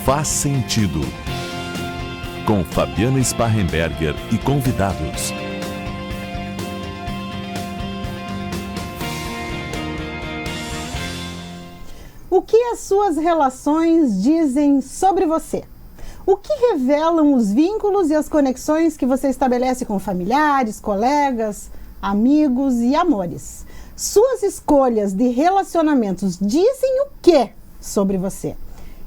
Faz Sentido, com Fabiana Sparrenberger e convidados. O que as suas relações dizem sobre você? O que revelam os vínculos e as conexões que você estabelece com familiares, colegas, amigos e amores? Suas escolhas de relacionamentos dizem o que sobre você?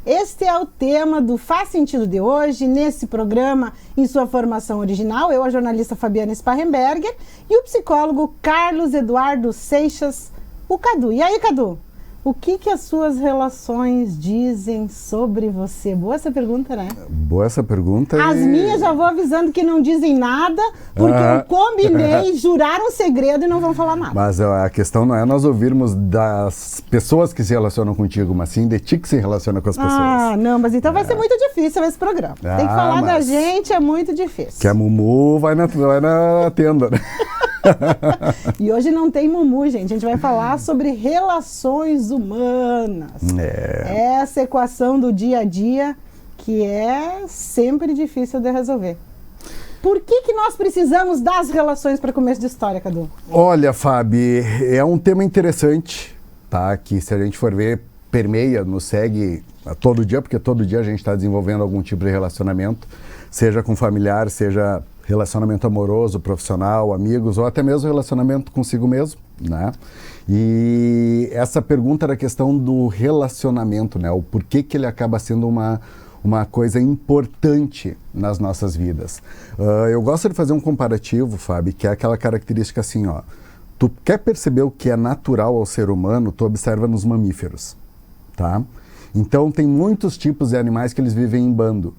Este é o tema do Faz Sentido de hoje, nesse programa, em sua formação original. Eu, a jornalista Fabiana Sparrenberger, e o psicólogo Carlos Eduardo Seixas, o Cadu. E aí, Cadu? O que as suas relações dizem sobre você? Boa essa pergunta, né? Boa essa pergunta. As minhas já vou avisando que não dizem nada, porque eu combinei, juraram um segredo e não vão falar nada. Mas a questão não é nós ouvirmos das pessoas que se relacionam contigo, mas sim de ti que se relaciona com as pessoas. Ah, não, mas então vai ser muito difícil esse programa. Tem que falar da gente, é muito difícil. Que a Mumu vai na tenda, né? E hoje não tem Mumu, gente. A gente vai falar sobre relações humanas. Essa equação do dia a dia que é sempre difícil de resolver. Por que nós precisamos das relações para começo de história, Cadu? Olha, Fabi, é um tema interessante, tá? Que se a gente for ver, permeia, nos segue todo dia, porque todo dia a gente está desenvolvendo algum tipo de relacionamento, seja com familiar, seja relacionamento amoroso, profissional, amigos, ou até mesmo relacionamento consigo mesmo, né? E essa pergunta da questão do relacionamento, né? O porquê que ele acaba sendo uma coisa importante nas nossas vidas. Eu gosto de fazer um comparativo, Fábio, que é aquela característica assim, ó. Tu quer perceber o que é natural ao ser humano, tu observa nos mamíferos, tá? Então, tem muitos tipos de animais que eles vivem em bando.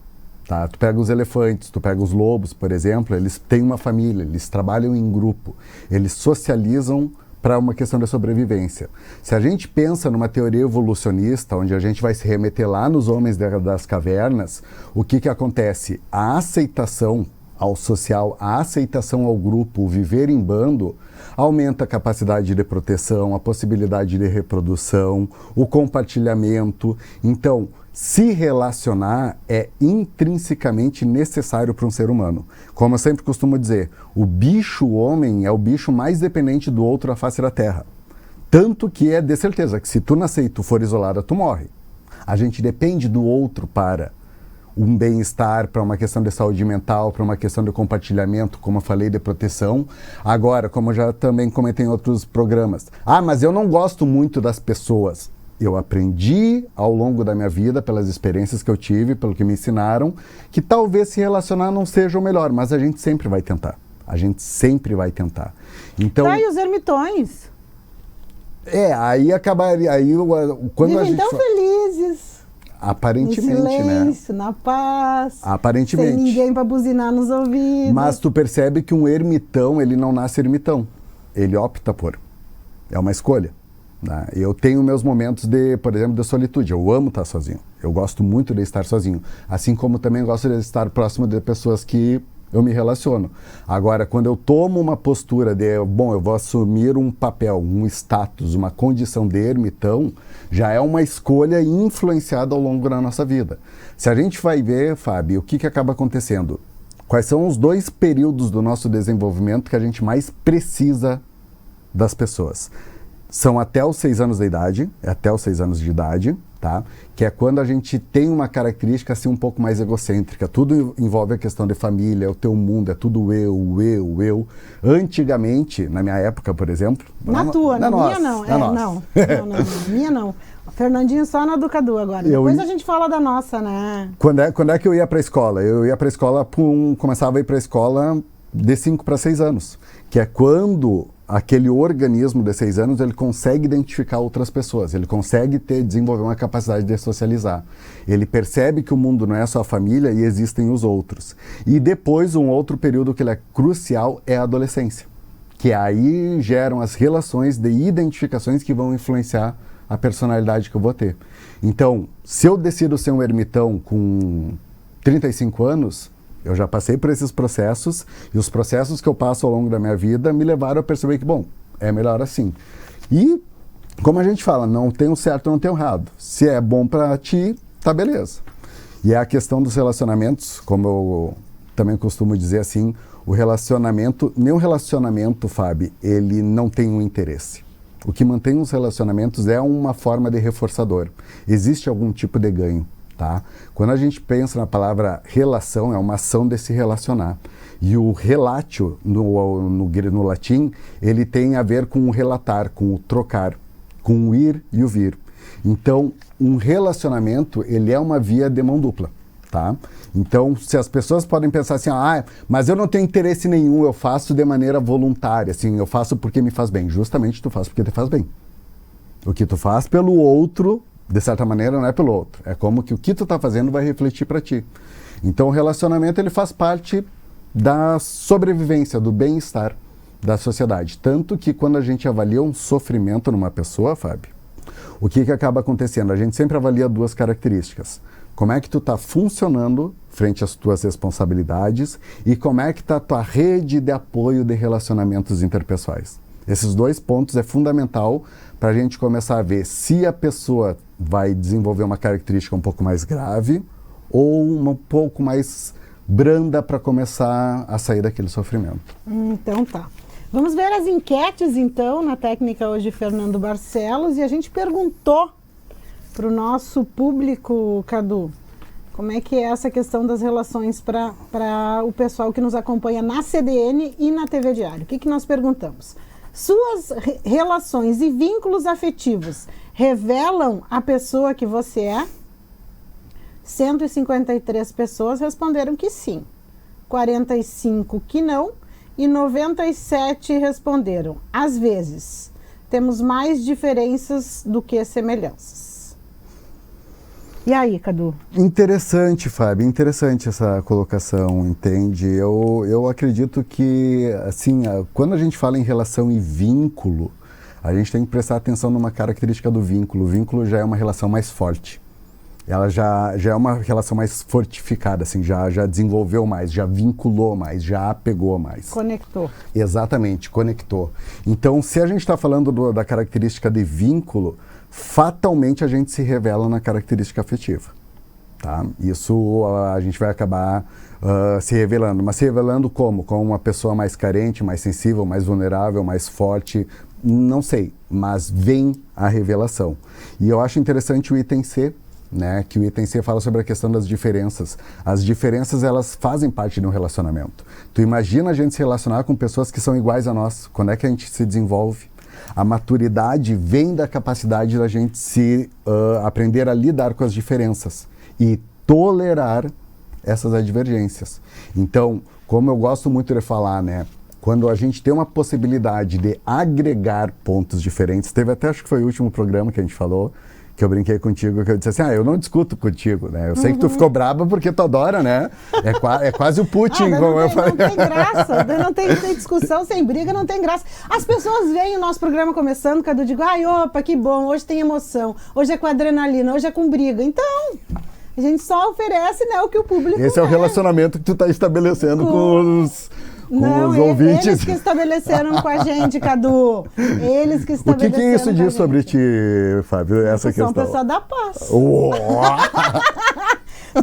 Tá? Tu pega os elefantes, tu pega os lobos, por exemplo, eles têm uma família, eles trabalham em grupo, eles socializam para uma questão da sobrevivência. Se a gente pensa numa teoria evolucionista, onde a gente vai se remeter lá nos homens das cavernas, o que acontece? A aceitação ao social, a aceitação ao grupo, o viver em bando, aumenta a capacidade de proteção, a possibilidade de reprodução, o compartilhamento. Então, se relacionar é intrinsecamente necessário para um ser humano. Como eu sempre costumo dizer, o bicho homem é o bicho mais dependente do outro à face da terra. Tanto que é de certeza que se tu nascer e tu for isolada, tu morre. A gente depende do outro para um bem-estar, para uma questão de saúde mental, para uma questão de compartilhamento, como eu falei, de proteção. Agora, como eu já também comentei em outros programas, mas eu não gosto muito das pessoas. Eu aprendi ao longo da minha vida, pelas experiências que eu tive, pelo que me ensinaram, que talvez se relacionar não seja o melhor, mas a gente sempre vai tentar. A gente sempre vai tentar. Então, e os ermitões? Aí acabaria... Quando vivem a gente tão felizes. Aparentemente, no silêncio, né? Na paz. Aparentemente. Sem ninguém para buzinar nos ouvidos. Mas tu percebe que um ermitão, ele não nasce ermitão. Ele opta por. É uma escolha. Né? Eu tenho meus momentos por exemplo, de solitude. Eu amo estar sozinho. Eu gosto muito de estar sozinho. Assim como também gosto de estar próximo de pessoas que eu me relaciono. Agora, quando eu tomo uma postura eu vou assumir um papel, um status, uma condição de ermitão, já é uma escolha influenciada ao longo da nossa vida. Se a gente vai ver, Fábio, o que acaba acontecendo? Quais são os 2 períodos do nosso desenvolvimento que a gente mais precisa das pessoas? São até os 6 anos de idade, tá? Que é quando a gente tem uma característica assim um pouco mais egocêntrica. Tudo envolve a questão de família, o teu mundo, é tudo eu. Antigamente, na minha época, por exemplo... Na minha não. Não, minha não. O Fernandinho só na do Cadu agora. Depois a gente fala da nossa, né? Quando é que eu ia para a escola? Eu ia para a escola, começava a ir para a escola de 5 para 6 anos. Que é quando aquele organismo de 6 anos, ele consegue identificar outras pessoas, ele consegue desenvolver uma capacidade de socializar. Ele percebe que o mundo não é só a família e existem os outros. E depois, um outro período que ele é crucial é a adolescência, que aí geram as relações de identificações que vão influenciar a personalidade que eu vou ter. Então, se eu decido ser um ermitão com 35 anos... Eu já passei por esses processos e os processos que eu passo ao longo da minha vida me levaram a perceber que, é melhor assim. E, como a gente fala, não tem o certo, não tem o errado. Se é bom para ti, tá beleza. E a questão dos relacionamentos, como eu também costumo dizer assim, o relacionamento, nenhum relacionamento, Fábio, ele não tem um interesse. O que mantém os relacionamentos é uma forma de reforçador. Existe algum tipo de ganho, tá? Quando a gente pensa na palavra relação, é uma ação de se relacionar. E o relatio, no latim, ele tem a ver com o relatar, com o trocar, com o ir e o vir. Então, um relacionamento, ele é uma via de mão dupla, tá? Então, se as pessoas podem pensar assim, mas eu não tenho interesse nenhum, eu faço de maneira voluntária, assim, eu faço porque me faz bem. Justamente tu faz porque te faz bem. O que tu faz pelo outro, de certa maneira, não é pelo outro. É como que o que tu tá fazendo vai refletir para ti. Então, o relacionamento, ele faz parte da sobrevivência, do bem-estar da sociedade. Tanto que quando a gente avalia um sofrimento numa pessoa, Fábio, o que acaba acontecendo? A gente sempre avalia duas características. Como é que tu está funcionando frente às tuas responsabilidades e como é que está a tua rede de apoio de relacionamentos interpessoais. Esses dois pontos é fundamental para a gente começar a ver se a pessoa vai desenvolver uma característica um pouco mais grave ou um pouco mais branda para começar a sair daquele sofrimento. Então tá. Vamos ver as enquetes, então, na técnica hoje Fernando Barcelos, e a gente perguntou para o nosso público, Cadu, como é que é essa questão das relações para o pessoal que nos acompanha na CDN e na TV Diário. O que nós perguntamos? Suas relações e vínculos afetivos revelam a pessoa que você é? 153 pessoas responderam que sim, 45 que não, e 97 responderam, às vezes, temos mais diferenças do que semelhanças. E aí, Cadu? Interessante, Fábio, interessante essa colocação, entende? Eu acredito que, assim, quando a gente fala em relação e vínculo, a gente tem que prestar atenção numa característica do vínculo. O vínculo já é uma relação mais forte. Ela já é uma relação mais fortificada, assim, já desenvolveu mais, já vinculou mais, já apegou mais. Conectou. Exatamente, conectou. Então, se a gente está falando da característica de vínculo, fatalmente a gente se revela na característica afetiva. Tá? Isso a gente vai acabar se revelando. Mas se revelando como? Como uma pessoa mais carente, mais sensível, mais vulnerável, mais forte, não sei, mas vem a revelação. E eu acho interessante o item C, né, que o item C fala sobre a questão das diferenças. As diferenças, elas fazem parte de um relacionamento. Tu imagina a gente se relacionar com pessoas que são iguais a nós. Quando é que a gente se desenvolve? A maturidade vem da capacidade da gente se aprender a lidar com as diferenças e tolerar essas divergências. Então, como eu gosto muito de falar, né, quando a gente tem uma possibilidade de agregar pontos diferentes, teve até, acho que foi o último programa que a gente falou, que eu brinquei contigo, que eu disse assim, eu não discuto contigo, né? Eu sei que tu ficou braba porque tu adora, né? É quase o Putin, como eu falei. Não tem graça, não tem discussão sem briga, não tem graça. As pessoas veem o nosso programa começando, Cadu, digo, opa, que bom, hoje tem emoção, hoje é com adrenalina, hoje é com briga. Então, a gente só oferece, né, o que o público Esse é o relacionamento que tu está estabelecendo com os ouvintes. Eles que estabeleceram com a gente, Cadu. Eles que estabeleceram. O que isso diz sobre ti, Fábio, essa questão? São pessoa da paz.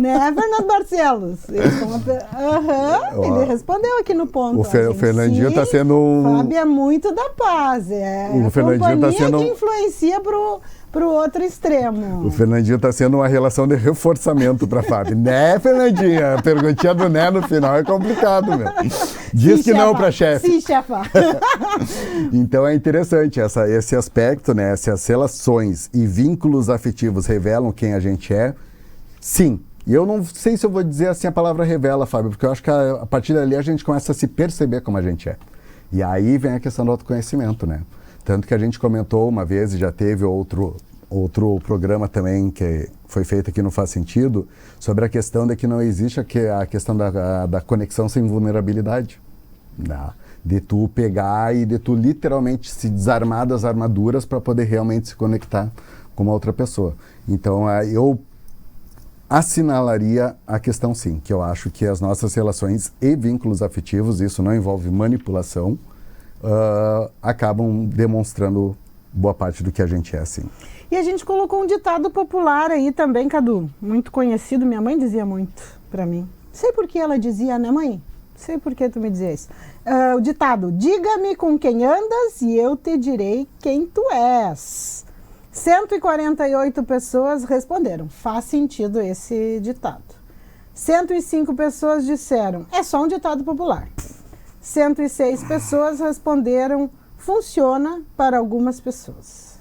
Né, Fernando Barcelos? Ele respondeu aqui no ponto. O Fernandinho está sendo um... Fábio é muito da paz. O Fernandinho está sendo que influencia pro outro extremo. O Fernandinho está sendo uma relação de reforçamento para Fábio. Né, Fernandinha? A perguntinha do né no final é complicado, meu. Diz que não para chefe. Sim, chefa. Então é interessante esse aspecto, né? Se as relações e vínculos afetivos revelam quem a gente é, sim. E eu não sei se eu vou dizer assim a palavra revela, Fábio, porque eu acho que a partir dali a gente começa a se perceber como a gente é. E aí vem a questão do autoconhecimento, né? Tanto que a gente comentou uma vez e já teve outro programa também que foi feito aqui no Faz Sentido, sobre a questão de que não existe a questão da conexão sem vulnerabilidade. Né? De tu pegar e de tu literalmente se desarmar das armaduras para poder realmente se conectar com uma outra pessoa. Então eu assinalaria a questão sim, que eu acho que as nossas relações e vínculos afetivos, isso não envolve manipulação, acabam demonstrando boa parte do que a gente é, sim. E a gente colocou um ditado popular aí também, Cadu, muito conhecido, minha mãe dizia muito pra mim. Sei por que ela dizia, né, mãe? Sei por que tu me dizia isso. O ditado, diga-me com quem andas e eu te direi quem tu és. 148 pessoas responderam, faz sentido esse ditado. 105 pessoas disseram, é só um ditado popular. 106 pessoas responderam, funciona para algumas pessoas.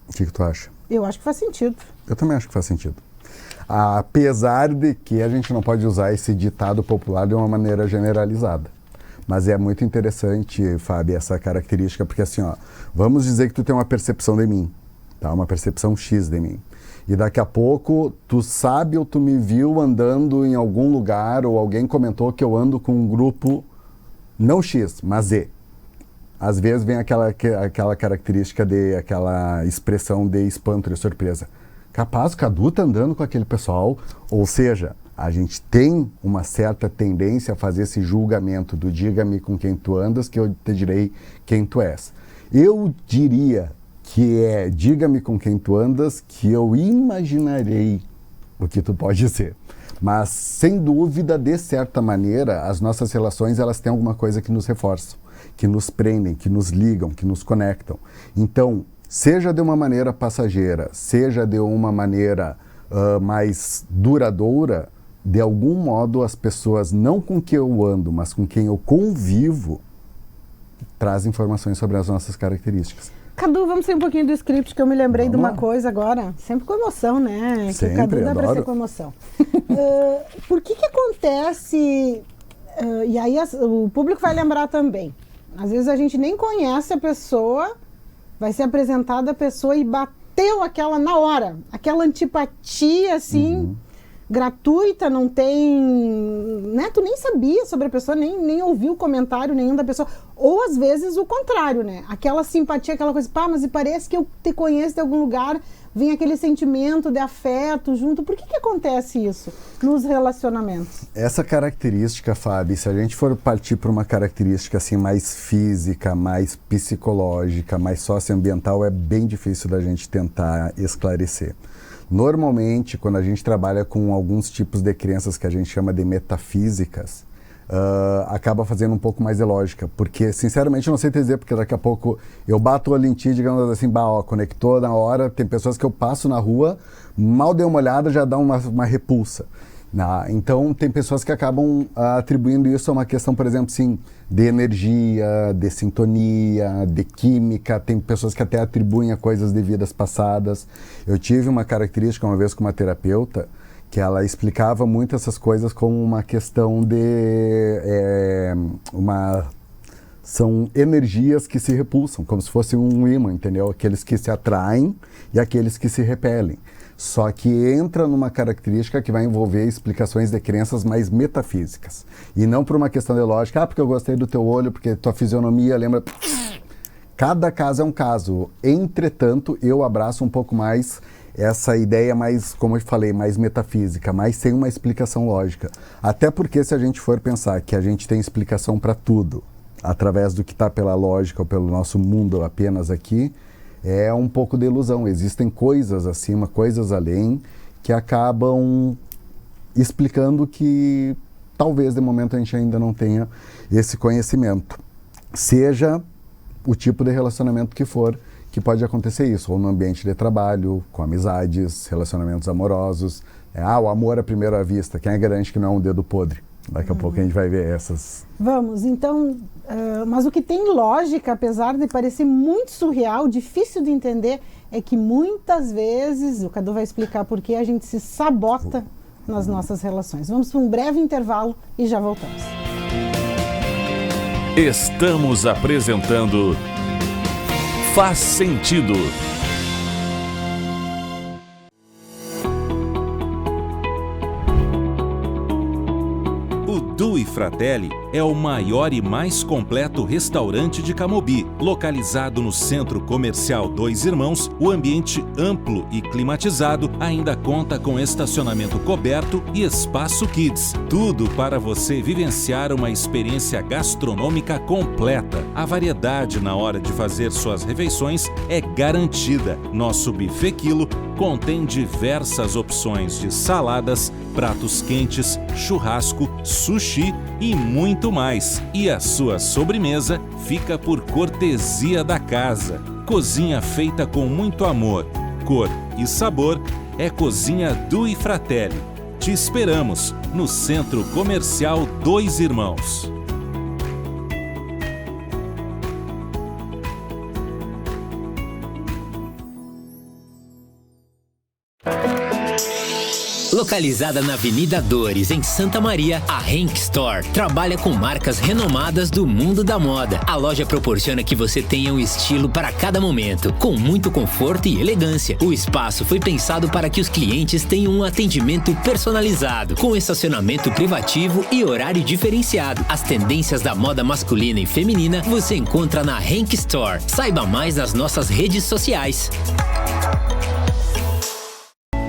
O que tu acha? Eu acho que faz sentido. Eu também acho que faz sentido. Apesar de que a gente não pode usar esse ditado popular de uma maneira generalizada. Mas é muito interessante, Fábio, essa característica, porque assim, ó, vamos dizer que tu tem uma percepção de mim, tá? Uma percepção X de mim. E daqui a pouco tu sabe ou tu me viu andando em algum lugar ou alguém comentou que eu ando com um grupo não X, mas Z. Às vezes vem aquela característica aquela expressão de espanto, de surpresa. Capaz, o Cadu tá andando com aquele pessoal, ou seja, a gente tem uma certa tendência a fazer esse julgamento do diga-me com quem tu andas, que eu te direi quem tu és. Eu diria que é diga-me com quem tu andas, que eu imaginarei o que tu pode ser. Mas, sem dúvida, de certa maneira, as nossas relações, elas têm alguma coisa que nos reforçam, que nos prendem, que nos ligam, que nos conectam. Então, seja de uma maneira passageira, seja de uma maneira mais duradoura, de algum modo as pessoas, não com quem eu ando, mas com quem eu convivo, trazem informações sobre as nossas características. Cadu, vamos sair um pouquinho do script, que eu me lembrei Vamos de uma lá. coisa agora, sempre com emoção, né? Sempre, que o Cadu dá pra adoro. ser com emoção. Por que acontece, e aí o público vai lembrar também, às vezes a gente nem conhece a pessoa, vai ser apresentada a pessoa e bateu aquela na hora, aquela antipatia assim, gratuita, não tem, né? Tu nem sabia sobre a pessoa, nem ouviu o comentário nenhum da pessoa, ou às vezes o contrário, né? Aquela simpatia, aquela coisa, pá, mas e parece que eu te conheço de algum lugar, vem aquele sentimento de afeto junto. Por que acontece isso nos relacionamentos? Essa característica, Fábio, se a gente for partir para uma característica assim mais física, mais psicológica, mais socioambiental, é bem difícil da gente tentar esclarecer. Normalmente, quando a gente trabalha com alguns tipos de crenças que a gente chama de metafísicas, acaba fazendo um pouco mais de lógica, porque sinceramente eu não sei te dizer, porque daqui a pouco eu bato o olho em ti, digamos assim, conectou na hora. Tem pessoas que eu passo na rua, mal dei uma olhada, já dá uma repulsa. Então tem pessoas que acabam atribuindo isso a uma questão, por exemplo, assim, de energia, de sintonia, de química. Tem pessoas que até atribuem a coisas de vidas passadas. Eu tive uma característica uma vez com uma terapeuta, que ela explicava muito essas coisas como uma questão de são energias que se repulsam, como se fosse um imã, entendeu? Aqueles que se atraem e aqueles que se repelem. Só que entra numa característica que vai envolver explicações de crenças mais metafísicas. E não por uma questão de lógica, porque eu gostei do teu olho, porque tua fisionomia lembra... Cada caso é um caso. Entretanto, eu abraço um pouco mais essa ideia mais, como eu falei, mais metafísica, mas sem uma explicação lógica. Até porque se a gente for pensar que a gente tem explicação para tudo, através do que está pela lógica ou pelo nosso mundo apenas aqui, é um pouco de ilusão. Existem coisas acima, coisas além, que acabam explicando que talvez de momento a gente ainda não tenha esse conhecimento. Seja o tipo de relacionamento que for, que pode acontecer isso, ou no ambiente de trabalho, com amizades, relacionamentos amorosos. O amor à primeira vista, quem é garante que não é um dedo podre? Daqui a pouco a gente vai ver essas. Vamos, então, mas o que tem lógica, apesar de parecer muito surreal, difícil de entender, é que muitas vezes, o Cadu vai explicar por que a gente se sabota nas nossas relações. Vamos para um breve intervalo e já voltamos. Estamos apresentando Faz Sentido. O Due Fratelli é o maior e mais completo restaurante de Camobi. Localizado no Centro Comercial Dois Irmãos, o ambiente amplo e climatizado ainda conta com estacionamento coberto e espaço kids. Tudo para você vivenciar uma experiência gastronômica completa. A variedade na hora de fazer suas refeições é garantida. Nosso buffet quilo contém diversas opções de saladas, pratos quentes, churrasco, sushi e muito mais. E a sua sobremesa fica por cortesia da casa. Cozinha feita com muito amor, cor e sabor é Cozinha Due Fratelli. Te esperamos no Centro Comercial Dois Irmãos. Localizada na Avenida Dores, em Santa Maria, a Henk Store trabalha com marcas renomadas do mundo da moda. A loja proporciona que você tenha um estilo para cada momento, com muito conforto e elegância. O espaço foi pensado para que os clientes tenham um atendimento personalizado, com estacionamento privativo e horário diferenciado. As tendências da moda masculina e feminina você encontra na Henk Store. Saiba mais nas nossas redes sociais.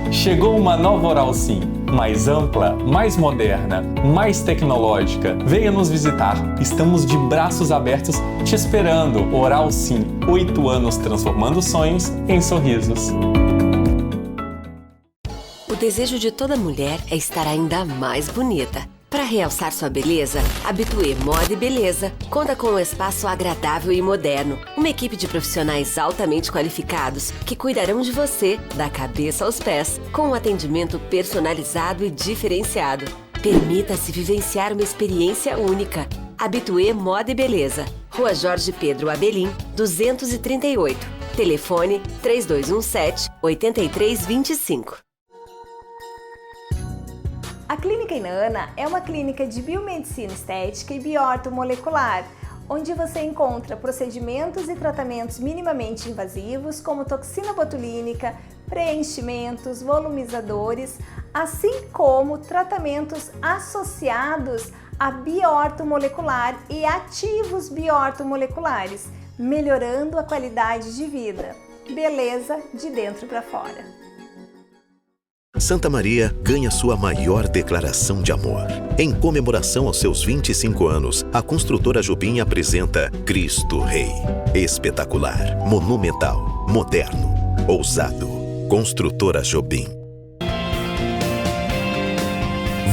Chegou uma nova Oral Sim, mais ampla, mais moderna, mais tecnológica. Venha nos visitar. Estamos de braços abertos te esperando. Oral Sim, 8 anos transformando sonhos em sorrisos. O desejo de toda mulher é estar ainda mais bonita. Para realçar sua beleza, Habitué Moda e Beleza conta com um espaço agradável e moderno, uma equipe de profissionais altamente qualificados que cuidarão de você da cabeça aos pés, com um atendimento personalizado e diferenciado. Permita-se vivenciar uma experiência única. Habitué Moda e Beleza, Rua Jorge Pedro Abelim, 238. Telefone 3217-8325. A Clínica Inana é uma clínica de biomedicina estética e bioortomolecular, onde você encontra procedimentos e tratamentos minimamente invasivos, como toxina botulínica, preenchimentos, volumizadores, assim como tratamentos associados a bioortomolecular e ativos bioortomoleculares, melhorando a qualidade de vida. Beleza de dentro para fora. Santa Maria ganha sua maior declaração de amor. Em comemoração aos seus 25 anos, a construtora Jobim apresenta Cristo Rei. Espetacular, monumental, moderno, ousado. Construtora Jobim.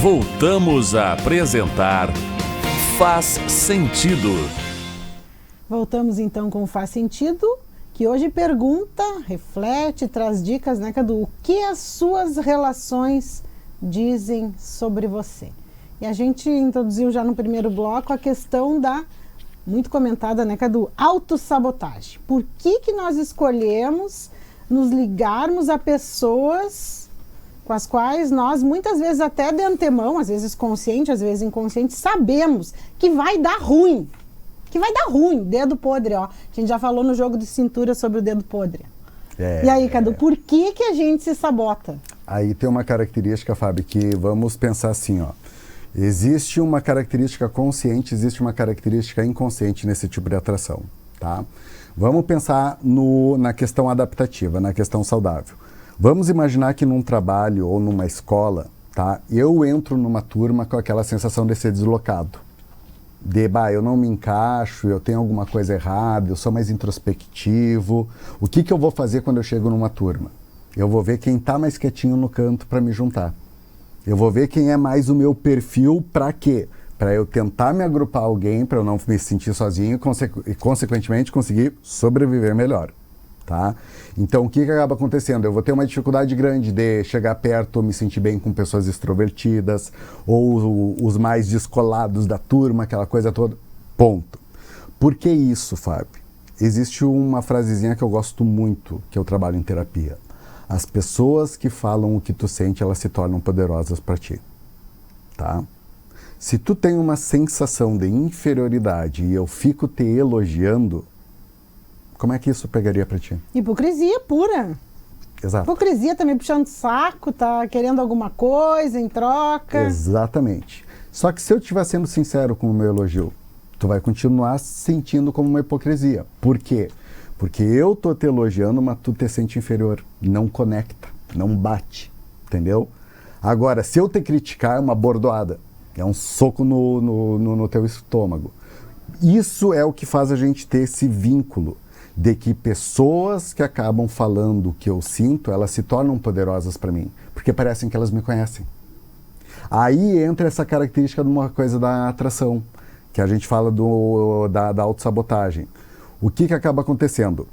Voltamos a apresentar Faz Sentido. Voltamos então com o Faz Sentido, que hoje pergunta, reflete, traz dicas, né, Cadu? O que as suas relações dizem sobre você? E a gente introduziu já no primeiro bloco a questão da, muito comentada, né, Cadu? Autossabotagem. Por que nós escolhemos nos ligarmos a pessoas com as quais nós, muitas vezes até de antemão, às vezes consciente, às vezes inconsciente, sabemos que vai dar ruim. Que vai dar ruim, dedo podre, ó. A gente já falou no jogo de cintura sobre o dedo podre. E aí, Cadu, por que a gente se sabota? Aí tem uma característica, Fábio, que vamos pensar assim, ó. Existe uma característica consciente, existe uma característica inconsciente nesse tipo de atração, tá? Vamos pensar na questão adaptativa, na questão saudável. Vamos imaginar que num trabalho ou numa escola, tá? Eu entro numa turma com aquela sensação de ser deslocado. Eu não me encaixo, eu tenho alguma coisa errada, eu sou mais introspectivo. O que eu vou fazer quando eu chego numa turma? Eu vou ver quem está mais quietinho no canto para me juntar. Eu vou ver quem é mais o meu perfil para quê? Para eu tentar me agrupar a alguém, para eu não me sentir sozinho e, consequentemente, conseguir sobreviver melhor. Tá? Então, o que acaba acontecendo? Eu vou ter uma dificuldade grande de chegar perto, me sentir bem com pessoas extrovertidas ou os mais descolados da turma, aquela coisa toda. Ponto. Por que isso, Fábio? Existe uma frasezinha que eu gosto muito, que eu trabalho em terapia. As pessoas que falam o que tu sente, elas se tornam poderosas para ti. Tá? Se tu tem uma sensação de inferioridade e eu fico te elogiando, como é que isso pegaria para ti? Hipocrisia pura. Exato. Hipocrisia, tá me puxando saco, tá querendo alguma coisa em troca. Exatamente. Só que se eu estiver sendo sincero com o meu elogio, tu vai continuar sentindo como uma hipocrisia. Por quê? Porque eu tô te elogiando, mas tu te sente inferior. Não conecta, não bate, entendeu? Agora, se eu te criticar, é uma bordoada. É um soco no teu estômago. Isso é o que faz a gente ter esse vínculo de que pessoas que acabam falando o que eu sinto, elas se tornam poderosas para mim, porque parecem que elas me conhecem. Aí entra essa característica de uma coisa da atração, que a gente fala da autossabotagem. O que acaba acontecendo?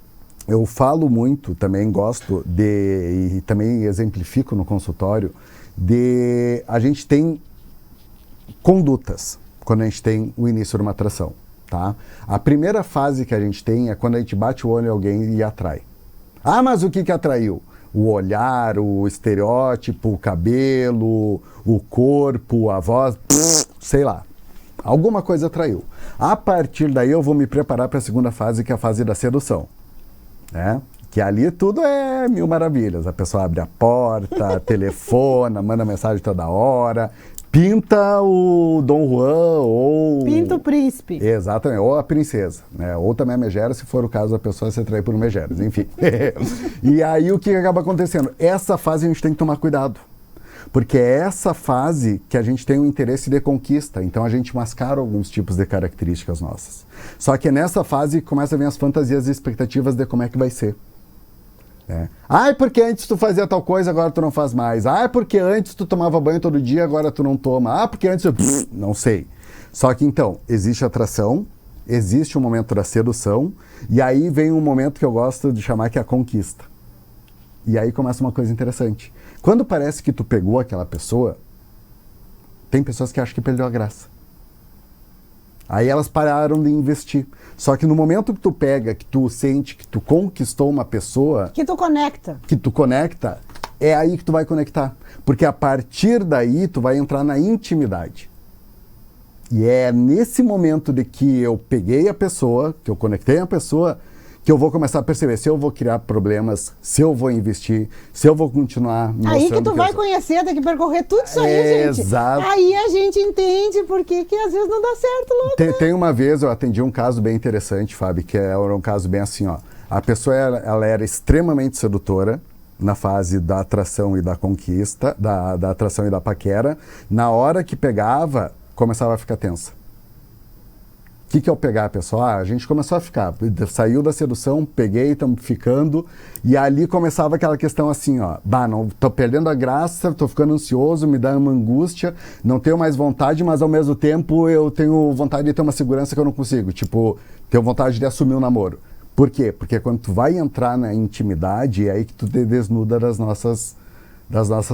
Eu falo muito, também gosto e também exemplifico no consultório, a gente tem condutas quando a gente tem o início de uma atração. Tá? A primeira fase que a gente tem é quando a gente bate o olho em alguém e atrai. Ah, mas o que atraiu? O olhar, o estereótipo, o cabelo, o corpo, a voz, sei lá. Alguma coisa atraiu. A partir daí eu vou me preparar para a segunda fase, que é a fase da sedução. Né? Que ali tudo é mil maravilhas. A pessoa abre a porta, telefona, manda mensagem toda hora, pinta o Dom Juan ou... Pinta o príncipe. Exatamente, ou a princesa, né? Ou também a megera, se for o caso da pessoa se atrair por megeras, enfim. E aí o que acaba acontecendo? Essa fase a gente tem que tomar cuidado. Porque é essa fase que a gente tem um interesse de conquista. Então a gente mascara alguns tipos de características nossas. Só que é nessa fase que começa a vir as fantasias e expectativas de como é que vai ser. Ah, porque antes tu fazia tal coisa, agora tu não faz mais. Ah, porque antes tu tomava banho todo dia, agora tu não toma. Ah, porque antes eu... não sei. Só que então, existe atração, existe um momento da sedução, e aí vem um momento que eu gosto de chamar que é a conquista. E aí começa uma coisa interessante. Quando parece que tu pegou aquela pessoa, tem pessoas que acham que perdeu a graça. Aí elas pararam de investir. Só que no momento que tu pega, que tu sente que tu conquistou uma pessoa... Que tu conecta. É aí que tu vai conectar. Porque a partir daí tu vai entrar na intimidade. E é nesse momento de que eu peguei a pessoa, que eu conectei a pessoa, que eu vou começar a perceber se eu vou criar problemas, se eu vou investir, se eu vou continuar... Aí que tu vai conhecer, tem que percorrer tudo isso aí, gente. Exato. Aí a gente entende por que às vezes não dá certo logo. Tem uma vez, eu atendi um caso bem interessante, Fábio, que era um caso bem assim, ó. A pessoa, ela era extremamente sedutora na fase da atração e da conquista, da atração e da paquera. Na hora que pegava, começava a ficar tensa. O que é o pegar a pessoa? A gente começou a ficar, saiu da sedução, peguei, estamos ficando, e ali começava aquela questão assim, ó, não, tô perdendo a graça, tô ficando ansioso, me dá uma angústia, não tenho mais vontade, mas ao mesmo tempo eu tenho vontade de ter uma segurança que eu não consigo, tipo, tenho vontade de assumir um namoro. Por quê? Porque quando tu vai entrar na intimidade, é aí que tu te desnuda das nossas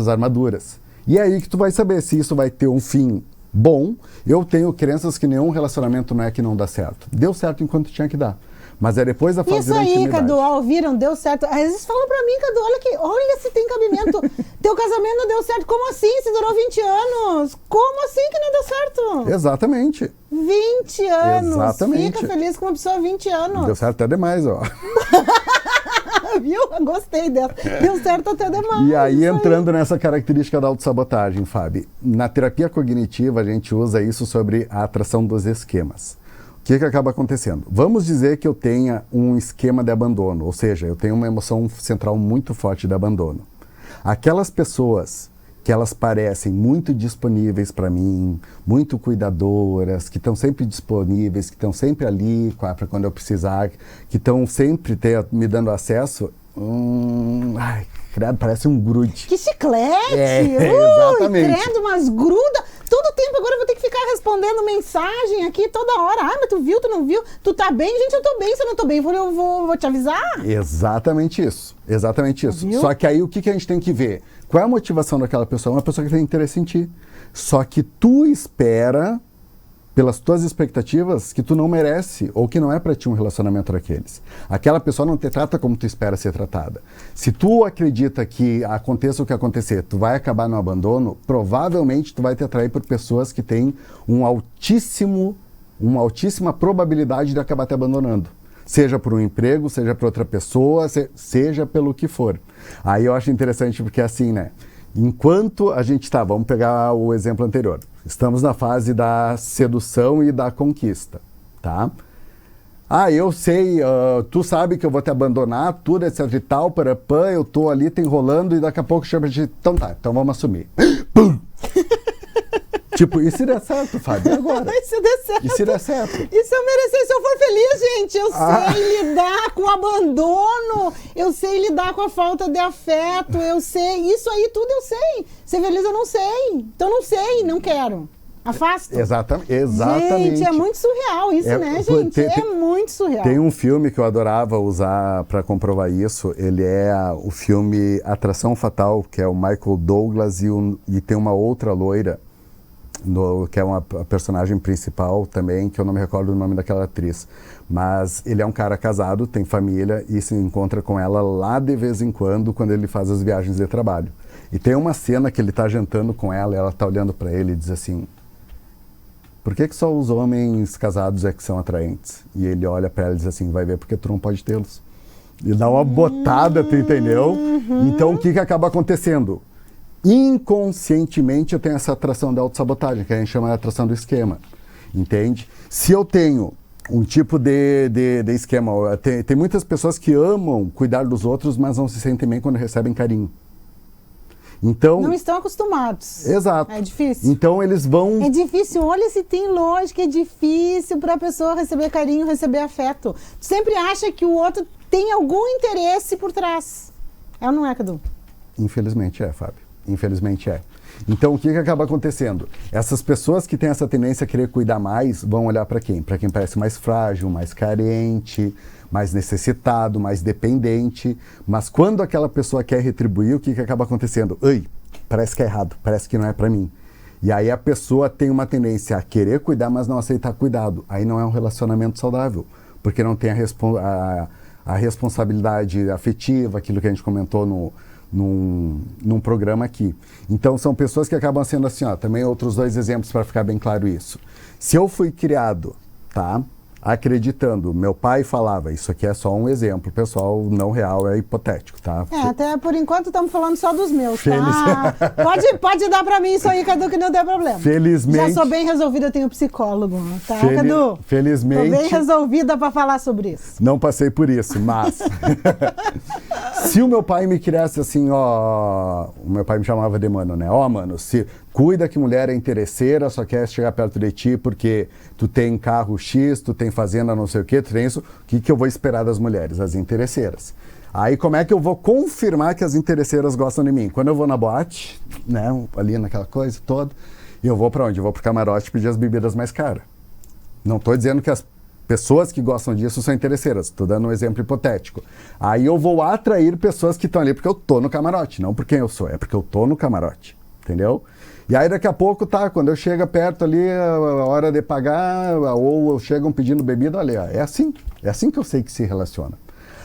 armaduras. E é aí que tu vai saber se isso vai ter um fim bom. Eu tenho crenças que nenhum relacionamento não é que não dá certo. Deu certo enquanto tinha que dar. Mas é depois da fase da intimidade. Isso aí, Cadu, ouviram? Deu certo. Às vezes falam pra mim, Cadu, olha se tem cabimento. Teu casamento não deu certo. Como assim? Se durou 20 anos. Como assim que não deu certo? Exatamente. 20 anos. Exatamente. Fica feliz com uma pessoa 20 anos. Deu certo até demais, ó. Viu? Gostei dela. Deu certo até demais. E aí, entrando nessa característica da autossabotagem, Fábio, na terapia cognitiva a gente usa isso sobre a atração dos esquemas. O que acaba acontecendo? Vamos dizer que eu tenha um esquema de abandono, ou seja, eu tenho uma emoção central muito forte de abandono. Aquelas pessoas que elas parecem muito disponíveis para mim, muito cuidadoras, que estão sempre disponíveis, que estão sempre ali para quando eu precisar, que estão sempre me dando acesso, parece um grude. Que chiclete! Exatamente. Credo, mas gruda. Todo tempo agora eu vou ter que ficar respondendo mensagem aqui toda hora. Mas tu viu, tu não viu? Tu tá bem? Gente, eu tô bem. Se eu não tô bem, eu vou te avisar. Exatamente isso. Exatamente isso. Viu? Só que aí o que a gente tem que ver? Qual é a motivação daquela pessoa? Uma pessoa que tem interesse em ti. Só que tu espera, pelas tuas expectativas, que tu não merece ou que não é para ti um relacionamento daqueles. Aquela pessoa não te trata como tu espera ser tratada. Se tu acredita que aconteça o que acontecer, tu vai acabar no abandono, provavelmente tu vai te atrair por pessoas que têm uma altíssima probabilidade de acabar te abandonando. Seja por um emprego, seja por outra pessoa, seja pelo que for. Aí eu acho interessante porque assim, né? Enquanto a gente está, vamos pegar o exemplo anterior, estamos na fase da sedução e da conquista, tá? Eu sei, tu sabe que eu vou te abandonar, tudo, etc e tal, parapã, eu tô ali te enrolando e daqui a pouco chama de... Então vamos assumir. Pum! Tipo, e se der certo, Fábio? E agora? E se der certo? E se der certo? E se eu merecer, se eu for feliz, gente? Eu sei lidar com o abandono, eu sei lidar com a falta de afeto, eu sei, isso aí tudo eu sei. Ser feliz eu não sei. Então não sei, não quero. Afasta. Exatamente. Gente, é muito surreal isso, né, gente? É muito surreal. Tem um filme que eu adorava usar para comprovar isso. Ele é o filme Atração Fatal, que é o Michael Douglas e tem uma outra loira, que é uma personagem principal também, que eu não me recordo o nome daquela atriz. Mas ele é um cara casado, tem família e se encontra com ela lá de vez em quando ele faz as viagens de trabalho. E tem uma cena que ele está jantando com ela e ela está olhando para ele e diz assim: por que só os homens casados é que são atraentes? E ele olha para ela e diz assim: vai ver porque tu não pode tê-los. E dá uma botada, tu entendeu? Então o que acaba acontecendo? Inconscientemente eu tenho essa atração da autossabotagem, que a gente chama de atração do esquema, entende? Se eu tenho um tipo de esquema, tem muitas pessoas que amam cuidar dos outros, mas não se sentem bem quando recebem carinho. Então, não estão acostumados. Exato. É difícil. Então eles vão... É difícil, olha se tem lógica, é difícil para a pessoa receber carinho, receber afeto. Tu sempre acha que o outro tem algum interesse por trás. É ou não é, Cadu? Infelizmente é, Fábio. Infelizmente é. Então o que acaba acontecendo? Essas pessoas que têm essa tendência a querer cuidar mais vão olhar para quem? Para quem parece mais frágil, mais carente, mais necessitado, mais dependente. Mas quando aquela pessoa quer retribuir, o que acaba acontecendo? Parece que é errado, parece que não é para mim. E aí a pessoa tem uma tendência a querer cuidar, mas não aceitar cuidado. Aí não é um relacionamento saudável, porque não tem a responsabilidade afetiva, aquilo que a gente comentou num programa aqui. Então são pessoas que acabam sendo assim, também outros 2 exemplos para ficar bem claro isso. Se eu fui criado, tá, acreditando, meu pai falava, isso aqui é só um exemplo, pessoal, não real, é hipotético, tá? Até por enquanto estamos falando só dos meus, tá? Pode dar para mim isso aí, Cadu, que não tem problema. Felizmente. Já sou bem resolvida, eu tenho psicólogo, tá, Cadu? Felizmente. Tô bem resolvida para falar sobre isso. Não passei por isso, mas... Se o meu pai me criasse assim, o meu pai me chamava de mano, né? Mano, cuida que mulher é interesseira, só quer chegar perto de ti porque tu tem carro X, tu tem fazenda não sei o que, tu tem isso. O que eu vou esperar das mulheres? As interesseiras. Aí como é que eu vou confirmar que as interesseiras gostam de mim? Quando eu vou na boate, né? Ali naquela coisa toda, eu vou para onde? Eu vou pro camarote pedir as bebidas mais caras. Não tô dizendo que as pessoas que gostam disso são interesseiras. Estou dando um exemplo hipotético. Aí eu vou atrair pessoas que estão ali porque eu tô no camarote, não por quem eu sou, é porque eu tô no camarote, entendeu? E aí daqui a pouco, quando eu chego perto ali, a hora de pagar, ou chegam pedindo bebida, olha, é assim que eu sei que se relaciona.